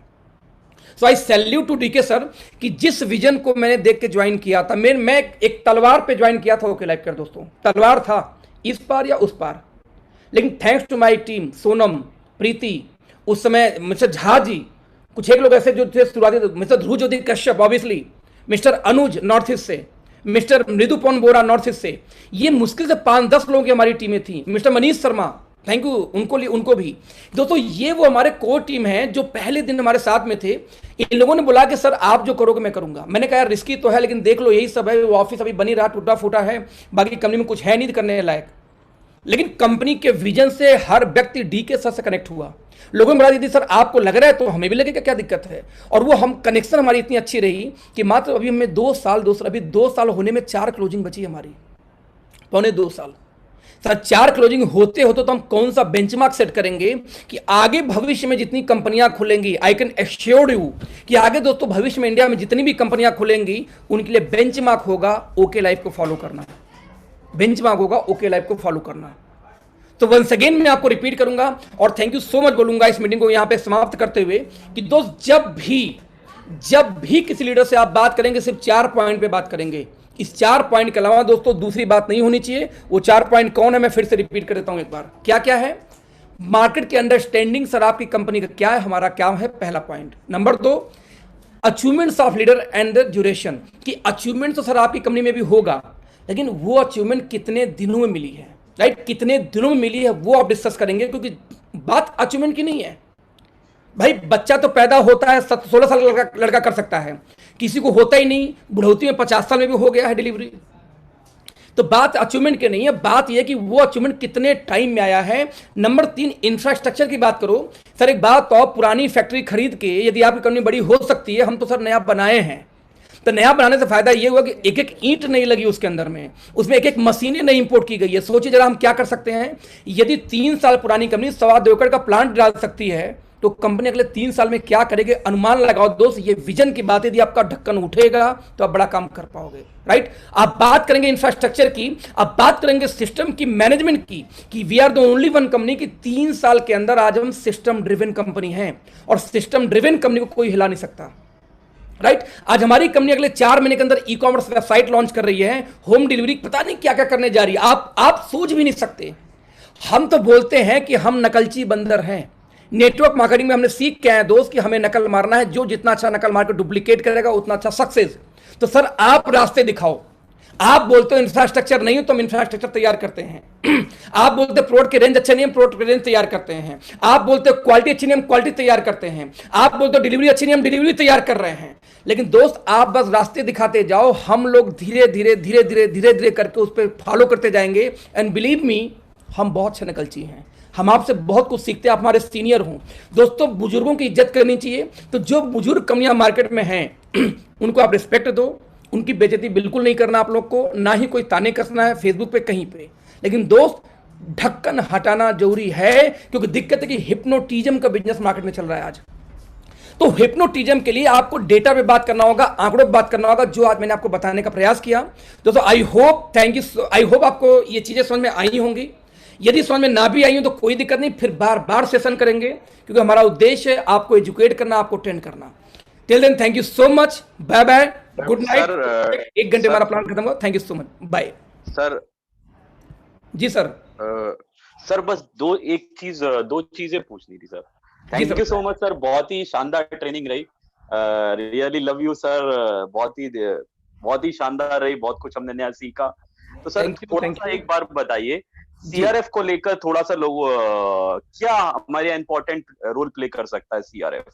Speaker 2: So I salute to DK sir कि जिस विजन को मैंने देख के ज्वाइन किया था, मैं एक तलवार पे ज्वाइन किया था ओके लाइफ कर दोस्तों, तलवार था इस पार या उस पार, लेकिन thanks to my team, Sonam, Preeti, उस समय मिस्टर झा जी, कुछ एक लोग ऐसे जो थे शुरुआती, मिस्टर ध्रुव ज्योति कश्यप ऑब्वियसली, मिस्टर अनुज नॉर्थ ईस्ट से, मिस्टर मृदुपन बोरा नॉर्थ ईस्ट से, ये मुश्किल से 5-10 लोगों की हमारी टीमें थी, mister Manish Sharma, thank you उनको भी। दोस्तों ये वो हमारे कोर टीम है जो पहले दिन हमारे साथ में थे। इन लोगों ने बोला कि सर आप जो करोगे मैं करूंगा। मैंने कहा यार रिस्की तो है, लेकिन देख लो यही सब है, वो ऑफिस अभी बनी रहा, टूटा फूटा है, बाकी कंपनी में कुछ है नहीं करने लायक। लेकिन कंपनी के विजन से हर व्यक्ति डी के सर से कनेक्ट हुआ। लोगों ने बता दी थी सर आपको लग रहा है तो हमें भी लगेगा, क्या दिक्कत है। और वो हम कनेक्शन हमारी इतनी अच्छी रही कि मात्र अभी हमें 2 साल होने में 4 क्लोजिंग बची हमारी, पौने 2 साल। सर 4 क्लोजिंग होते होते तो हम कौन सा बेंचमार्क सेट करेंगे कि आगे भविष्य में जितनी कंपनियां खुलेंगी, आई कैन एश्योर यू कि आगे दोस्तों भविष्य में इंडिया में जितनी भी कंपनियां खुलेंगी उनके लिए बेंचमार्क होगा ओके लाइफ को फॉलो करना, बेंचमार्क होगा ओके लाइफ को फॉलो करना। तो वंस अगेन मैं आपको रिपीट करूंगा और थैंक यू सो मच बोलूंगा इस मीटिंग को यहां पे समाप्त करते हुए कि दोस्त जब भी किसी लीडर से आप बात करेंगे सिर्फ 4 पॉइंट पे बात करेंगे। इस 4 पॉइंट के अलावा दोस्तों दूसरी बात नहीं होनी चाहिए। वो 4 पॉइंट कौन है मैं फिर से रिपीट कर देता हूं एक बार, क्या क्या है। मार्केट की अंडरस्टैंडिंग सर आपकी कंपनी का क्या है, हमारा क्या है, पहला point. Number 2 achievements of leader and the duration, कि अचीवमेंट तो सर आपकी कंपनी में भी होगा, लेकिन वो अचीवमेंट कितने दिनों में मिली है, राइट, कितने दिनों में मिली है वो आप डिस्कस करेंगे। क्योंकि बात अचीवमेंट की नहीं है भाई, बच्चा तो पैदा होता है 16 साल का लड़का कर सकता है, किसी को होता ही नहीं, बुढ़ौती में 50 साल में भी हो गया है डिलीवरी। तो बात अचीवमेंट की नहीं है, बात यह कि वो अचीवमेंट कितने टाइम में आया है। नंबर 3 इंफ्रास्ट्रक्चर की बात करो। सर एक बात तो पुरानी फैक्ट्री खरीद के यदि आपकी कंपनी बड़ी हो सकती है, हम तो सर नया बनाए हैं, तो नया बनाने से फायदा ये हुआ कि एक एक ईंट नहीं लगी उसके अंदर में, उसमें एक एक मशीनें नहीं इंपोर्ट की गई है। सोचिए जरा हम क्या कर सकते हैं, यदि 3 साल पुरानी कंपनी 2.25 एकड़ का प्लांट डाल सकती है तो कंपनी अगले 3 साल में क्या करेगी, अनुमान लगाओ दोस्त। ये विजन की बात, यदि आपका ढक्कन उठेगा तो आप बड़ा काम कर पाओगे, राइट। आप बात करेंगे इंफ्रास्ट्रक्चर की, आप बात करेंगे सिस्टम की, मैनेजमेंट की, कि we are the only one company की 3 साल के अंदर आज हम सिस्टम ड्रिवन कंपनी हैं, और सिस्टम ड्रिवन कंपनी को कोई हिला नहीं सकता, राइट। आज हमारी कंपनी अगले 4 महीने के अंदर ई कॉमर्स वेबसाइट लॉन्च कर रही है, होम डिलीवरी, पता नहीं क्या क्या करने जा रही है, आप सोच भी नहीं सकते। हम तो बोलते हैं कि हम नकलची बंदर हैं, नेटवर्क मार्केटिंग में हमने सीख के आए दोस्त कि हमें नकल मारना है, जो जितना अच्छा नकल मार के डुप्लीकेट करेगा उतना अच्छा सक्सेस। तो सर आप रास्ते दिखाओ। आप बोलते हो इंफ्रास्ट्रक्चर नहीं हो तो हम इंफ्रास्ट्रक्चर तैयार करते हैं। आप बोलते हो प्रोडक्ट के रेंज अच्छे नहीं, हम प्रोडक्ट के रेंज तैयार करते हैं। आप बोलते हो क्वालिटी अच्छी नहीं, हम क्वालिटी तैयार करते हैं। आप बोलते हो डिलीवरी अच्छी नहीं, हम डिलीवरी तैयार कर रहे हैं। लेकिन दोस्त आप बस रास्ते दिखाते जाओ, हम लोग धीरे धीरे धीरे धीरे धीरे धीरे करके उस पर फॉलो करते जाएंगे। एंड बिलीव मी, हम बहुत अच्छे नकलची हैं, हम आपसे बहुत कुछ सीखते हैं, आप हमारे सीनियर हों। दोस्तों बुजुर्गों की इज्जत करनी चाहिए। तो जो बुजुर्ग कंपनियां मार्केट में हैं उनको आप रिस्पेक्ट दो, उनकी बेइज्जती बिल्कुल नहीं करना आप लोग को, ना ही कोई ताने कसना है फेसबुक पे कहीं पे। लेकिन दोस्त ढक्कन हटाना जरूरी है, क्योंकि दिक्कत है कि हिप्नोटिज्म का बिजनेस मार्केट में चल रहा है आज। तो हिप्नोटिज्म के लिए आपको डेटा पे बात करना होगा, आंकड़ों पे बात करना होगा, जो आज मैंने आपको बताने का प्रयास किया। दोस्तों आई होप आपको ये चीजें समझ में आई होंगी। यदि समझ में ना भी आई हो तो कोई दिक्कत नहीं, फिर बार बार सेशन करेंगे, क्योंकि हमारा उद्देश्य है आपको एजुकेट करना, आपको ट्रेन करना। Till then thank you so much, bye bye, good night. 1 घंटे हमारा प्लान खत्म हुआ। Thank you so much, bye
Speaker 1: sir.
Speaker 2: जी सर।
Speaker 1: सर बस दो चीजें पूछनी थी sir. Thank you so much sir, बहुत ही शानदार ट्रेनिंग रही। रियली लव यू सर, बहुत ही शानदार रही, बहुत कुछ हमने नया सीखा। तो सर थोड़ा सा एक बार बताइए, सीआरएफ को लेकर थोड़ा सा लोग क्या हमारे इंपॉर्टेंट रोल प्ले कर सकता है
Speaker 2: सीआरएफ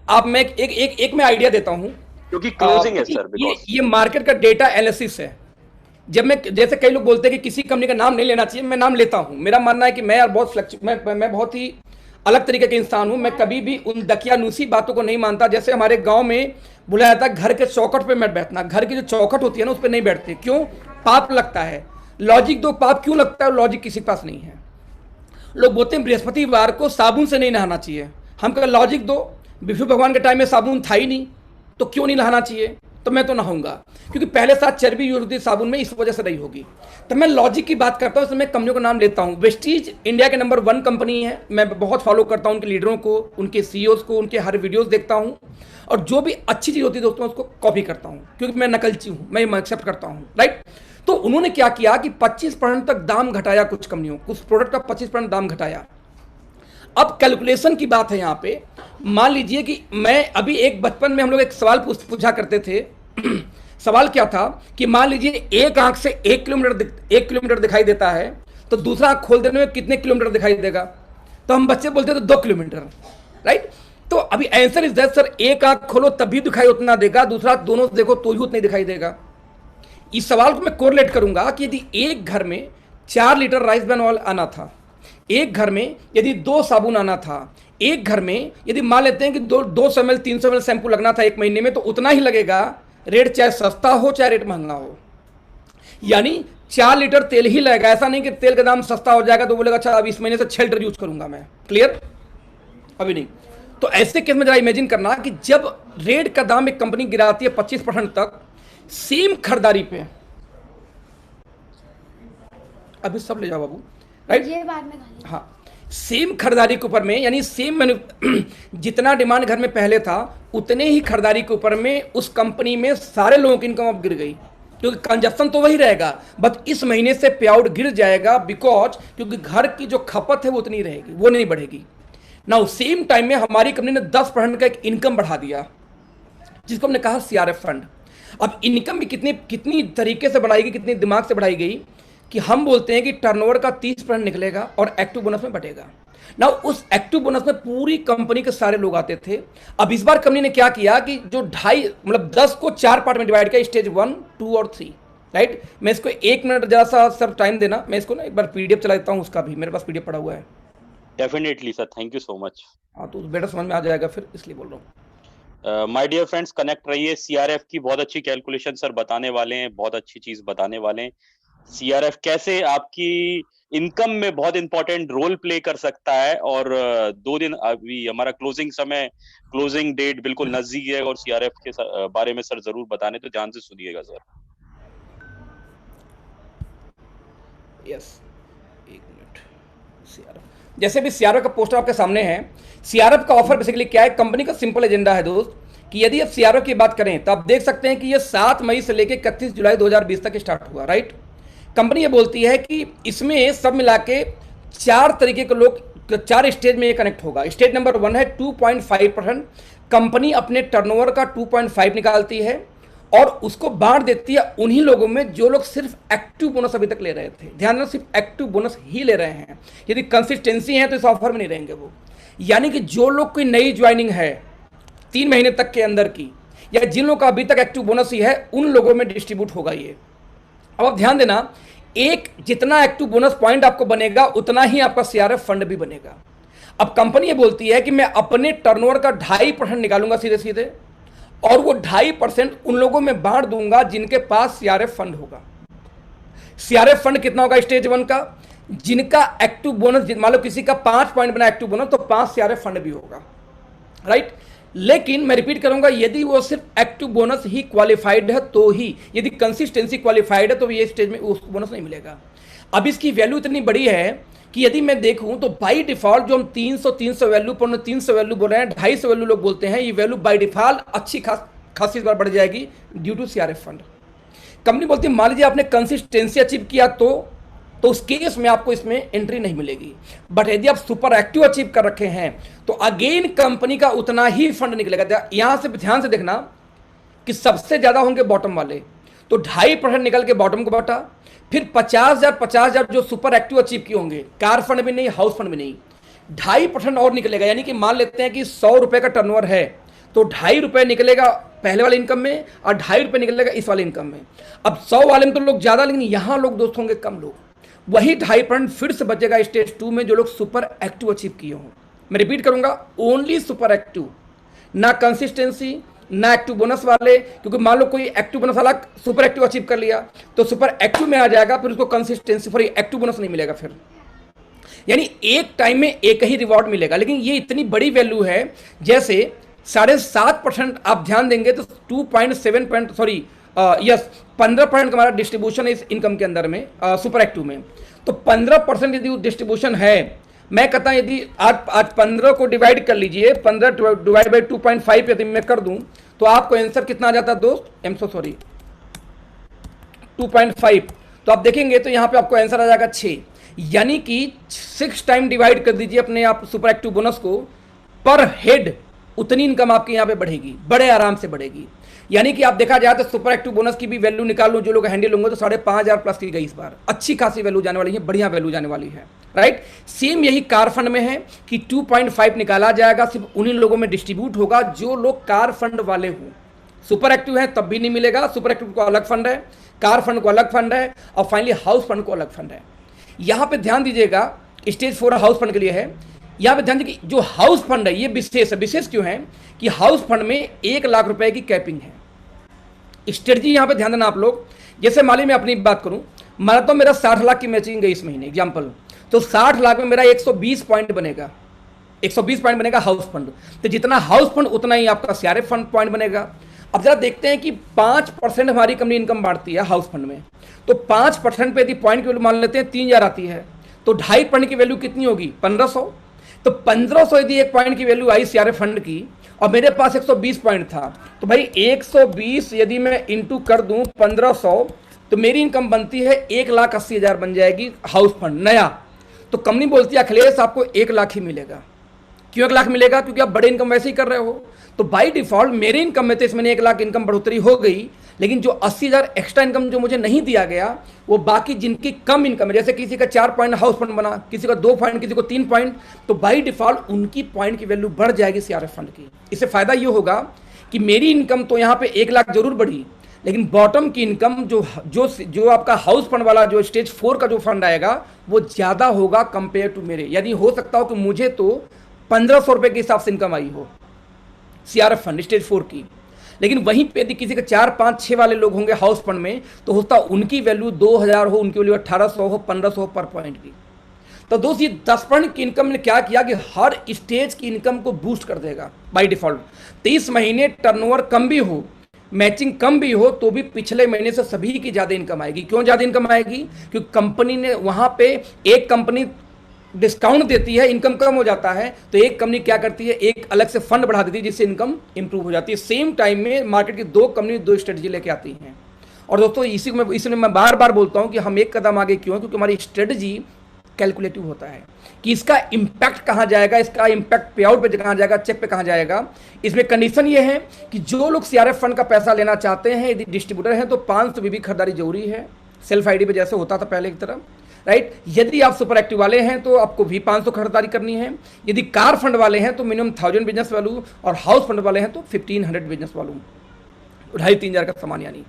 Speaker 2: आप मैं एक मैं आइडिया देता हूं,
Speaker 1: क्योंकि क्लोजिंग है सर।
Speaker 2: ये मार्केट का डेटा एनालिसिस है। जब मैं, जैसे कई लोग बोलते हैं कि किसी कंपनी का नाम नहीं लेना चाहिए, मैं नाम लेता हूं। मेरा मानना है कि मैं बहुत ही अलग तरीके के इंसान हूं। मैं कभी भी उन दकियानूसी बातों को नहीं मानता। जैसे हमारे गांव में बुलाया जाता है घर के चौखट पे मत बैठना, घर की जो चौखट होती है ना उस पर नहीं बैठते। क्यों? पाप लगता है। लॉजिक दो, पाप क्यों लगता है? लॉजिक किसी के पास नहीं है। लोग बोलते हैं बृहस्पतिवार को साबुन से नहीं नहाना चाहिए। हम कहा लॉजिक दो, विष्णु भगवान के टाइम में साबुन था ही नहीं, तो क्यों नहीं नहाना चाहिए? तो मैं तो नहाऊंगा, क्योंकि पहले साथ चर्बी यूज होती है साबुन में, इस वजह से नहीं होगी। तो मैं लॉजिक की बात करता हूँ, इसमें मैं कंपनियों का नाम लेता हूँ। वेस्टीज इंडिया के नंबर 1 कंपनी है। मैं बहुत फॉलो करता हूँ उनके लीडरों को, उनके सीईओज को, उनके हर वीडियोस देखता हूँ, और जो भी अच्छी चीज़ होती है दोस्तों उसको कॉपी करता हूँ, क्योंकि मैं नकलची हूँ, मैं एक्सेप्ट करता हूँ, राइट। तो उन्होंने क्या किया कि 25% तक दाम घटाया, कुछ कंपनियों, कुछ प्रोडक्ट का 25% दाम घटाया। अब कैलकुलेशन की बात है यहाँ पे। मान लीजिए कि मैं अभी एक बचपन में हम लोग एक सवाल पूछा करते थे। सवाल क्या था कि मान लीजिए एक आंख से 1 किलोमीटर दिखाई देता है, तो दूसरा आंख खोल देने में कितने किलोमीटर दिखाई देगा? तो हम बच्चे बोलते थे 2 किलोमीटर, राइट। तो अभी आंसर इज दैट सर, एक आंख खोलो तब भी दिखाई उतना देगा, दूसरा दोनों देखो तो ही उतना दिखाई देगा। इस सवाल को मैं कोरिलेट करूंगा कि यदि एक घर में 4 लीटर राइस ब्रान ऑयल आना था, एक घर में यदि 2 साबुन आना था, एक घर में यदि मान लेते हैं कि 200 ml 300 ml शैम्पू लगना था 1 महीने में, तो उतना ही लगेगा। रेट चाहे सस्ता हो चाहे रेट महंगा हो, यानी 4 लीटर तेल ही लगेगा। ऐसा नहीं कि तेल का दाम सस्ता हो जाएगा तो बोलेगा अच्छा अब इस महीने से 6 लीटर यूज करूंगा मैं। क्लियर? अभी नहीं। तो ऐसे केस में जरा इमेजिन करना कि जब रेट का दाम एक कंपनी गिराती है 25% तक, सेम खरीदारी पे, अभी सब ले जाओ बाबू, राइट, ये बाद में हाँ, सेम खरीदारी के ऊपर में, यानी सेम जितना डिमांड घर में पहले था उतने ही खरीदारी के ऊपर में उस कंपनी में सारे लोगों की इनकम अब गिर गई, क्योंकि कंजप्शन तो वही रहेगा, बट इस महीने से पे आउट गिर जाएगा, बिकॉज क्योंकि घर की जो खपत है वो उतनी रहेगी, वो नहीं बढ़ेगी। नाउ सेम टाइम में हमारी कंपनी ने 10% का एक इनकम बढ़ा दिया, जिसको हमने कहा सीआरएफ फंड। अब इनकम भी कितनी तरीके से बढ़ाई गई, कितनी दिमाग से बढ़ाई गई, कि हम बोलते हैं कि टर्नओवर का 30% निकलेगा और एक्टिव बोनस में बटेगा। ना उस एक्टिव बोनस में पूरी कंपनी के सारे लोग आते थे। अब इस बार कंपनी ने क्या किया कि जो 10 को 4 पार्ट में डिवाइड किया, स्टेज 1, 2 और 3, राइट। मैं इसको 1 मिनट जरा सा सर टाइम देना, मैं इसको ना एक बार पीडीएफ चला देता हूँ, उसका भी मेरे पास पीडीएफ पड़ा हुआ है।
Speaker 1: Definitely sir, thank you so much.
Speaker 2: हाँ, तो बेटर समझ में आ जाएगा फिर, इसलिए बोल रहा हूँ।
Speaker 1: माय डियर फ्रेंड्स, कनेक्ट रहिए। सीआरएफ की बहुत अच्छी कैलकुलेशन सर बताने वाले हैं, बहुत अच्छी चीज बताने वाले हैं। सीआरएफ कैसे आपकी इनकम में बहुत इंपॉर्टेंट रोल प्ले कर सकता है। और 2 दिन अभी हमारा क्लोजिंग डेट बिल्कुल नजदीक है, और सीआरएफ के बारे में सर जरूर बताने, तो ध्यान से सुनिएगा सर।
Speaker 2: Yes, 1 minute. सीआरएफ, जैसे भी सीआरएफ का पोस्टर आपके सामने है, सीआरएफ का ऑफर बेसिकली क्या है? कंपनी का सिंपल एजेंडा है दोस्त, कि यदि आप सीआरएफ की बात करें तो आप देख सकते हैं कि ये 7 मई से लेकर 31 जुलाई 2020 तक स्टार्ट हुआ, राइट। कंपनी ये बोलती है कि इसमें सब मिला के 4 तरीके के लोग 4 स्टेज में ये कनेक्ट होगा। स्टेज नंबर 1 है 2.5%, कंपनी अपने टर्नओवर का 2.5 निकालती है और उसको बांट देती है उन्हीं लोगों में जो लोग सिर्फ एक्टिव बोनस अभी तक ले रहे थे। ध्यान रखना, सिर्फ एक्टिव बोनस ही ले रहे हैं। यदि कंसिस्टेंसी है तो इस ऑफर में नहीं रहेंगे वो। यानी कि जो लोग कोई नई ज्वाइनिंग है 3 महीने तक के अंदर की, या जिन लोगों का अभी तक एक्टिव बोनस ही है, उन लोगों में डिस्ट्रीब्यूट होगा ये। अब आप ध्यान देना, एक जितना एक्टिव बोनस पॉइंट आपको बनेगा उतना ही आपका सीआरएफ फंड भी बनेगा। अब कंपनी ये बोलती है कि मैं अपने टर्नओवर का 2.5% निकालूंगा सीधे सीधे, और वो 2.5% उन लोगों में बांट दूंगा जिनके पास सीआरएफ फंड होगा। सीआरएफ फंड कितना होगा स्टेज 1 का? जिनका एक्टिव बोनस, मान लो किसी का 5 पॉइंट बना एक्टिव बोनस, तो 5 सीआरएफ फंड भी होगा, राइट। लेकिन मैं रिपीट करूंगा, यदि वो सिर्फ एक्टिव बोनस ही क्वालिफाइड है तो ही, यदि कंसिस्टेंसी क्वालिफाइड है तो ये स्टेज में उसको बोनस नहीं मिलेगा। अब इसकी वैल्यू इतनी बड़ी है कि यदि मैं देखूं तो बाई डिफॉल्ट जो हम 300 वैल्यू पर 300 वैल्यू बोल रहे हैं, 250 वैल्यू लोग बोलते हैं, ये वैल्यू बाई डिफॉल्ट अच्छी खासी बार बढ़ जाएगी due to CRF fund. Company बोलती है मान लीजिए आपने कंसिस्टेंसी अचीव किया तो उस केस में आपको इसमें एंट्री नहीं मिलेगी। बट यदि आप सुपर एक्टिव अचीव कर रखे हैं तो अगेन कंपनी का उतना ही फंड निकलेगा। यहां से ध्यान से देखना कि सबसे ज्यादा होंगे बॉटम वाले, तो 2.5% निकल के बॉटम को बटा, फिर 50,000 जो सुपर एक्टिव अचीव किए होंगे, कार फंड भी नहीं, हाउस फंड भी नहीं, 2.5% और निकलेगा। यानी कि मान लेते हैं कि 100 रुपए का टर्नओवर है तो 2.5 रुपए निकलेगा पहले वाले इनकम में और 2.5 रुपए निकलेगा इस वाले इनकम में। अब 100 वाले में तो लोग ज्यादा, लेकिन यहां लोग दोस्त होंगे कम लोग, वही 2.5% फिर से बचेगा स्टेज 2 में जो लोग सुपर एक्टिव अचीव किए हों। मैं रिपीट करूंगा, ओनली सुपर एक्टिव, ना कंसिस्टेंसी ना एक्टिव बोनस वाले, क्योंकि मान लो कोई एक्टिव बोनस वाला सुपर एक्टिव अचीव कर लिया तो सुपर एक्टिव में आ जाएगा, फिर उसको कंसिस्टेंसी फॉर एक्टिव बोनस नहीं मिलेगा फिर। यानी एक टाइम में एक ही रिवॉर्ड मिलेगा। लेकिन ये इतनी बड़ी वैल्यू है, जैसे 7.5% आप ध्यान देंगे तो 15% हमारा डिस्ट्रीब्यूशन है इस इनकम के अंदर में सुपर एक्टिव में। तो 15% यदि डिस्ट्रीब्यूशन है, मैं कहता हूं यदि आज 15 को डिवाइड कर लीजिए, 15 डिवाइड बाई 2.5 यदि मैं कर दूं तो आपको आंसर कितना आ जाता है दोस्त? 2.5। तो आप देखेंगे तो यहां पे आपको आंसर आ जाएगा 6। यानी कि 6 टाइम डिवाइड कर दीजिए अपने आप सुपर एक्टिव बोनस को, पर हेड उतनी इनकम आपके यहां पे बढ़ेगी, बड़े आराम से बढ़ेगी। यानी कि आप देखा जाए तो सुपर एक्टिव बोनस की भी वैल्यू निकाल लो, जो लोग हैंडल होंगे तो 5,500 प्लस की गई इस बार, अच्छी खासी वैल्यू जाने वाली है, बढ़िया वैल्यू जाने वाली है, राइट। सेम यही कार फंड में है कि 2.5 निकाला जाएगा, सिर्फ उन्हीं लोगों में डिस्ट्रीब्यूट होगा जो लोग कार फंड वाले हों। सुपर एक्टिव है तब भी नहीं मिलेगा, सुपर एक्टिव को अलग फंड है, कार फंड को अलग फंड है, और फाइनली हाउस फंड को अलग फंड है। यहां पे ध्यान दीजिएगा, स्टेज 4 हाउस फंड के लिए है। यहां पे ध्यान दीजिए जो हाउस फंड है ये विशेष है। विशेष क्यों है कि हाउस फंड में 1 लाख रुपए की कैपिंग है। स्ट्रेटजी यहां पे ध्यान देना आप लोग। जैसे मान ली मैं अपनी बात करूं, माना तो मेरा 60 लाख की मैचिंग गई इस महीने एग्जांपल, तो 60 लाख में मेरा 120 पॉइंट बनेगा, 120 पॉइंट बनेगा हाउस फंड। तो जितना हाउस फंड उतना ही आपका सीआरएफ फंड पॉइंट बनेगा। अब जरा देखते हैं कि 5% हमारी कंपनी इनकम बांटती है हाउस फंड में, तो 5% पे यदि पॉइंट की वैल्यू मान लेते हैं 3000 आती है, तो 2.5% की वैल्यू कितनी होगी? 1500। तो 1500 यदि एक पॉइंट की वैल्यू आई सीआरएफ फंड की और मेरे पास 120 पॉइंट था, तो भाई 120 यदि मैं इंटू कर दूं 1500, तो मेरी इनकम बनती है 1,80,000 बन जाएगी हाउस फंड नया। तो कंपनी बोलती है अखिलेश आपको 1 लाख ही मिलेगा। क्यों 1 लाख मिलेगा? क्योंकि आप बड़े इनकम वैसे ही कर रहे हो। तो बाई डिफॉल्ट मेरे इनकम में तो इस महीने 1 लाख इनकम बढ़ोतरी हो गई, लेकिन जो 80,000 एक्स्ट्रा इनकम जो मुझे नहीं दिया गया, वो बाकी जिनकी कम इनकम है, जैसे किसी का 4 पॉइंट हाउस फंड बना, किसी का 2 पॉइंट, किसी को 3 पॉइंट, तो बाई डिफॉल्ट उनकी पॉइंट की वैल्यू बढ़ जाएगी सीआरएफ फंड की। इससे फायदा ये होगा कि मेरी इनकम तो यहाँ पे 1 लाख जरूर बढ़ी, लेकिन बॉटम की इनकम जो आपका हाउस फंड वाला जो स्टेज 4 का जो फंड आएगा वो ज्यादा होगा कंपेयर टू मेरे। यानी हो सकता हो कि मुझे तो 1500 रुपए के हिसाब से इनकम आई हो सीआरएफ फंड स्टेज 4 की, लेकिन वहीं पे यदि किसी के 4, 5, 6 वाले लोग होंगे हाउस फंड में, तो होता उनकी वैल्यू 2000 हो, उनकी वैल्यू 1800 हो, 1500 पर पॉइंट की। तो दोस्त ये 10% की इनकम ने क्या किया कि हर स्टेज की इनकम को बूस्ट कर देगा बाय डिफॉल्ट। 30 महीने टर्नओवर कम भी हो, मैचिंग कम भी हो, तो भी पिछले महीने से सभी की ज्यादा इनकम आएगी। क्यों ज्यादा इनकम आएगी? क्योंकि कंपनी ने वहां पे एक कंपनी डिस्काउंट देती है, इनकम कम हो जाता है, तो एक कंपनी क्या करती है, एक अलग से फंड बढ़ा देती है जिससे इनकम इंप्रूव हो जाती है। सेम टाइम में मार्केट की 2 कंपनी 2 स्ट्रेटजी लेके आती हैं। और दोस्तों इसलिए मैं बार बार बोलता हूं कि हम एक कदम आगे क्यों, क्योंकि हमारी स्ट्रेटजी कैलकुलेटिव होता है कि इसका इम्पैक्ट कहाँ जाएगा, इसका इम्पैक्ट पे आउट पे कहाँ जाएगा, चेक पे कहाँ जाएगा। इसमें कंडीशन ये है कि जो लोग सीआरएफ फंड का पैसा लेना चाहते हैं, यदि डिस्ट्रीब्यूटर हैं तो 500 बीबी खरीदारी जरूरी है, सेल्फ आईडी पे जैसे होता था पहले की तरह, राइट। यदि आप सुपर एक्टिव वाले हैं तो आपको भी 500 खरीदारी करनी है। यदि कार फंड वाले हैं तो मिनिमम 1000 बिजनेस वैल्यू, और हाउस फंड वाले हैं तो 1500 बिजनेस वैल्यू, 2,500-3,000 का सामान यानी।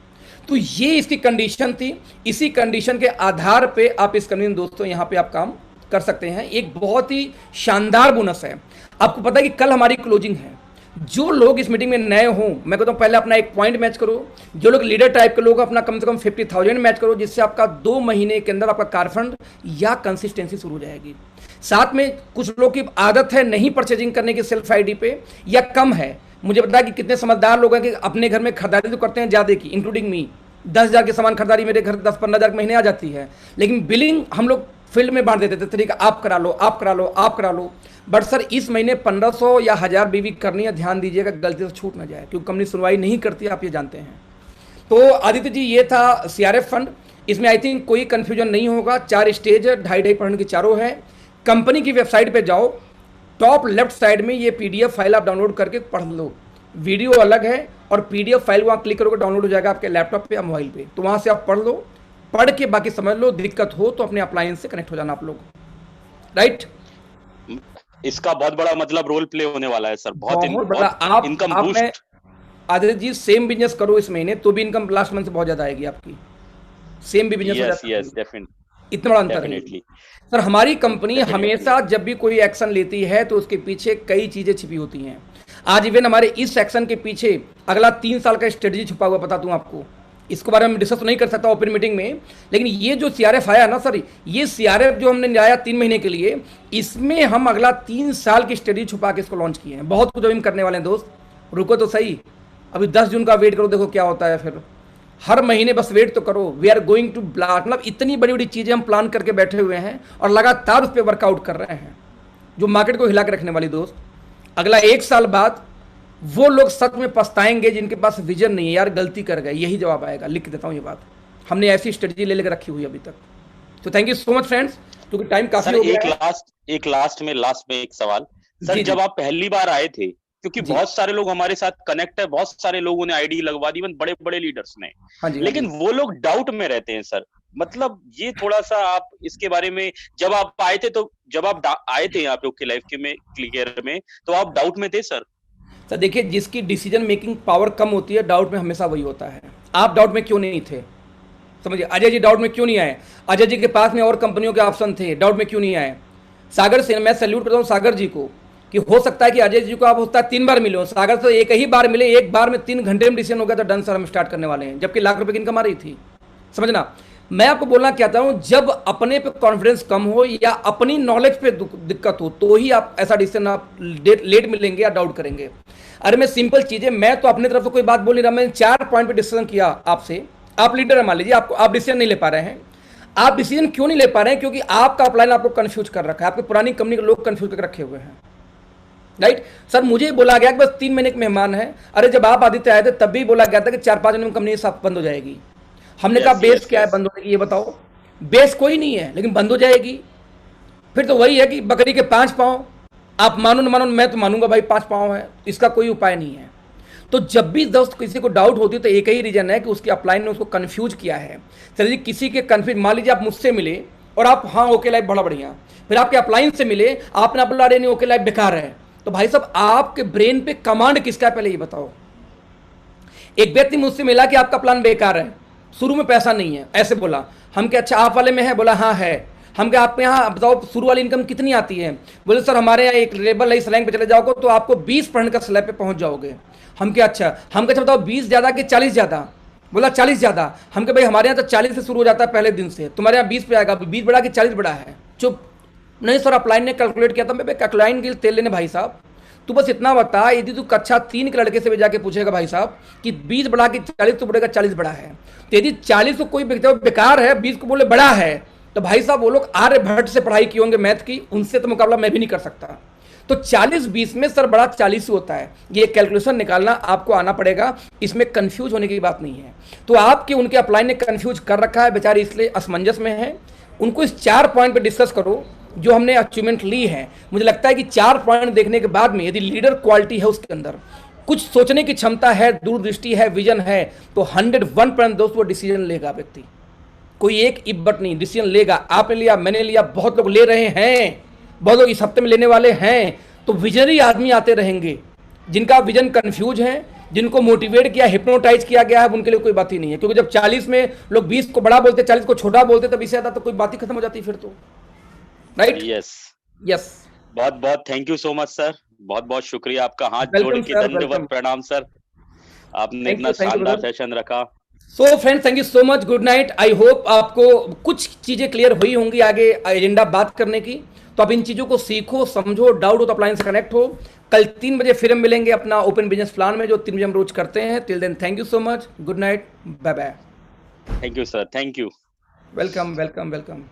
Speaker 2: तो ये इसकी कंडीशन थी। इसी कंडीशन के आधार पे आप इस कंपनी में दोस्तों यहाँ पे आप काम कर सकते हैं। एक बहुत ही शानदार बोनस है। आपको पता है कि कल हमारी क्लोजिंग है। जो लोग इस मीटिंग में नए हों, मैं कहता हूँ पहले अपना एक पॉइंट मैच करो। जो लोग लीडर टाइप के लोग अपना कम से कम 50,000 मैच करो, जिससे आपका 2 महीने के अंदर आपका कार फंड या कंसिस्टेंसी शुरू हो जाएगी। साथ में कुछ लोग की आदत है नहीं परचेजिंग करने की सेल्फ आईडी पे, या कम है। मुझे पता है कि कितने समझदार लोग हैं कि अपने घर में खरीदारी तो करते हैं ज़्यादा की, इंक्लूडिंग मी। 10,000 के सामान खरीदारी मेरे घर 10-15,000 महीने आ जाती है, लेकिन बिलिंग हम लोग फील्ड में बांट देते थे, तरीका आप करा लो, आप करा लो, आप करा लो। बट सर इस महीने 1500 या 1000 बीवी करनी है, ध्यान दीजिएगा गलती से छूट ना जाए, क्योंकि कंपनी सुनवाई नहीं करती, आप ये जानते हैं। तो आदित्य जी ये था सीआरएफ फंड। इसमें आई थिंक कोई कंफ्यूजन नहीं होगा। 4 स्टेज है, 2.5% की चारों है। कंपनी की वेबसाइट पे जाओ, टॉप लेफ्ट साइड में ये पीडीएफ फाइल आप डाउनलोड करके पढ़ लो। वीडियो अलग है और पीडीएफ फाइल वहाँ क्लिक करोगे डाउनलोड हो जाएगा आपके लैपटॉप पे या मोबाइल पे, तो वहाँ से आप पढ़ लो। पढ़ के बाकी समझ लो, दिक्कत हो तो अपने अप्लायंस से कनेक्ट हो जाना आप लोग, राइट।
Speaker 1: इसका बहुत बड़ा मतलब रोल प्ले होने वाला है सर, बहुत
Speaker 2: बड़ा। आप
Speaker 1: income boost.
Speaker 2: Aditya ji same business करो इस महीने तो भी इनकम लास्ट मंथ से बहुत ज्यादा आएगी आपकी। सेम भी बिजनेस हो जाता है, इतना बड़ा अंतर है सर। हमारी कंपनी हमेशा जब भी कोई एक्शन लेती है तो उसके पीछे कई चीजें छिपी होती हैं। आज इवन हमारे इस एक्शन के पीछे अगला 3 साल का स्ट्रेटजी छुपा हुआ, बता दूं आपको। इसके बारे में डिस्कस नहीं कर सकता ओपन मीटिंग में, लेकिन ये जो सीआरएफ आया ना सर, ये सीआरएफ जो हमने लाया 3 महीने के लिए, इसमें हम अगला 3 साल की स्ट्रेटजी छुपा के इसको लॉन्च किए हैं। बहुत कुछ हम करने वाले हैं दोस्त, रुको तो सही। अभी 10 जून का वेट करो, देखो क्या होता है फिर। हर महीने बस वेट तो करो। We are going to blast, मतलब इतनी बड़ी बड़ी चीजें हम प्लान करके बैठे हुए हैं और लगातार उस पर वर्कआउट कर रहे हैं, जो मार्केट को हिला के रखने वाली दोस्त। अगला 1 साल बाद वो लोग सच में पछताएंगे जिनके पास विजन नहीं है, यार गलती कर गए, यही जवाब आएगा। लिख देता हूं ये बात, हमने ऐसी स्ट्रेटजी ले लेकर रखी हुई अभी तक। तो thank you so much friends, क्योंकि टाइम काफी हो गया है।
Speaker 1: एक लास्ट में एक सवाल सर, जब आप पहली बार आए थे, क्योंकि बहुत सारे लोग हमारे साथ कनेक्ट है, बहुत सारे लोगों ने आईडी लगवा दी, इवन बड़े बड़े लीडर्स ने, लेकिन वो लोग डाउट में रहते हैं सर। मतलब ये थोड़ा सा आप इसके बारे में, जब आप आए थे तो जब आप आए थे यहाँ पे ओके लाइफ में क्लियर में, तो आप डाउट में थे सर?
Speaker 2: तो देखिए, जिसकी डिसीजन मेकिंग पावर कम होती है, डाउट में हमेशा वही होता है। आप डाउट में क्यों नहीं थे? समझिए, अजय जी डाउट में क्यों नहीं आए? अजय जी के पास में और कंपनियों के ऑप्शन थे, डाउट में क्यों नहीं आए? सागर से मैं सैल्यूट करता हूँ सागर जी को, कि हो सकता है कि अजय जी को आप होता है 3 बार मिले हो, सागर से एक ही बार मिले, एक बार में 3 घंटे में डिसीजन हो गया, तो डन सर हम स्टार्ट करने वाले हैं, जबकि लाख रुपए की इनकम आ रही थी। समझना, मैं आपको बोलना चाहता हूं, जब अपने पे कॉन्फिडेंस कम हो या अपनी नॉलेज पे दिक्कत हो, तो ही आप ऐसा डिसीजन आप लेट मिलेंगे या डाउट करेंगे। अरे मैं सिंपल चीज है, मैं तो अपनी तरफ से कोई बात बोल नहीं रहा, मैंने 4 पॉइंट पे डिसीजन किया आपसे। आप लीडर है, मान लीजिए आपको, आप डिसीजन नहीं ले पा रहे हैं। आप डिसीजन क्यों नहीं ले पा रहे हैं? क्योंकि आपका अपलाइन आपको कंफ्यूज कर रखा है, आपकी पुरानी कंपनी के लोग कंफ्यूज करके रखे हुए हैं, राइट। सर मुझे बोला गया कि बस 3 महीने के मेहमान है। अरे जब आप आदित्य आए थे तब भी बोला गया था कि 4-5 महीने में कंपनी सब बंद हो जाएगी। हमने कहा बेस क्या है बंद होने की, ये बताओ। बेस कोई नहीं है, लेकिन बंद हो जाएगी। फिर तो वही है कि बकरी के 5 पांव, आप मानो न मानो, मैं तो मानूंगा भाई 5 पांव है, इसका कोई उपाय नहीं है। तो जब भी दोस्त किसी को डाउट होती है तो एक ही रीजन है कि उसके अपलाइन ने उसको कंफ्यूज किया है। चलिए किसी के कंफ्यूज, मान लीजिए आप मुझसे मिले और आप हाँ ओके लाइफ बड़ा बढ़िया, फिर आपके अपलाइन से मिले, आपने बोला अरे नहीं ओके लाइफ बेकार है, तो भाई साहब आपके ब्रेन पे कमांड किसका है पहले ये बताओ। एक व्यक्ति मुझसे मिला कि आपका प्लान बेकार है, शुरू में पैसा नहीं है, ऐसे बोला। हम क्या अच्छा आप वाले में है? बोला हाँ है। हम क्या आपके यहाँ बताओ शुरू वाली इनकम कितनी आती है? बोले सर हमारे यहाँ एक लेबल है, स्लैंग पे चले जाओगे तो आपको 20% का स्लैब पे पहुंच जाओगे। हम क्या अच्छा, हम क्या बताओ 20 ज्यादा कि 40 ज्यादा? बोला 40 ज्यादा। हम क्या भाई हमारे यहाँ तो 40 से शुरू हो जाता है पहले दिन से, तुम्हारे यहाँ 20 पे आएगा, 20 बड़ा कि 40 बड़ा है? चुप। नहीं सर अपलाइन ने कैलकुलेट किया था। मैं कैलकुलाइन के तेल लेने भाई साहब, तू बस इतना बता, यदि तू कक्षा 3 के लड़के से भी जाके पूछेगा भाई साहब कि 20 बढ़ा कि 40, तो बोलेगा 40 बड़ा है। तो यदि 40 को कोई बेकार है, 20 को बोले बड़ा है, तो भाई साहब वो लोग आर्यभट्ट से पढ़ाई किए होंगे मैथ की, उनसे तो मुकाबला मैं भी नहीं कर सकता। तो 40-20 में सर बड़ा 40 होता है। ये कैलकुलेशन निकालना आपको आना पड़ेगा, इसमें कंफ्यूज होने की बात नहीं है। तो आपके उनके अपलाइन ने कंफ्यूज कर रखा है बेचारी, इसलिए असमंजस में है। उनको इस 4 पॉइंट पे डिस्कस करो जो हमने अचीवमेंट ली है। मुझे लगता है कि 4 पॉइंट देखने के बाद में यदि लीडर क्वालिटी है उसके अंदर, कुछ सोचने की क्षमता है, दूरदृष्टि है, विजन है, तो 101% दोस्त वो डिसीजन लेगा व्यक्ति। कोई एक इब्बट नहीं, डिसीजन लेगा। आपने लिया, मैंने लिया, बहुत लोग ले रहे हैं, बहुत लोग इस हफ्ते में लेने वाले हैं। तो विजनरी आदमी आते रहेंगे, जिनका विजन कंफ्यूज है, जिनको मोटिवेट किया, हिप्नोटाइज किया गया है, उनके लिए कोई बात ही नहीं है। क्योंकि जब 40 में लोग 20 को बड़ा बोलते, 40 को छोटा बोलते, तब इससे ज्यादा तो कोई बात ही खत्म हो जाती फिर तो, राइट?
Speaker 1: यस,
Speaker 2: यस,
Speaker 1: बहुत बहुत thank you so much sir, बहुत बहुत शुक्रिया आपका, हाथ जोड़
Speaker 2: वेलकम
Speaker 1: के
Speaker 2: सर,
Speaker 1: दंडवत
Speaker 2: वेलकम।
Speaker 1: प्रणाम सर, आपने
Speaker 2: थैंक
Speaker 1: इतना
Speaker 2: यू, थैंक यू
Speaker 1: शानदार
Speaker 2: ब्रदर।
Speaker 1: सेशन रखा।
Speaker 2: So friends, thank you so much, good night. I hope आपको कुछ चीजें क्लियर हुई होंगी आगे एजेंडा बात करने की। तो आप इन चीजों को सीखो, समझो, डाउट हो तो अपलाइन से कनेक्ट हो। कल 3 बजे फिर हम मिलेंगे अपना ओपन बिजनेस प्लान में, जो 3 बजे हम रोज करते हैं। Till then thank you so much, good night, bye bye.
Speaker 1: Thank you sir, thank you.
Speaker 2: Welcome, welcome, welcome.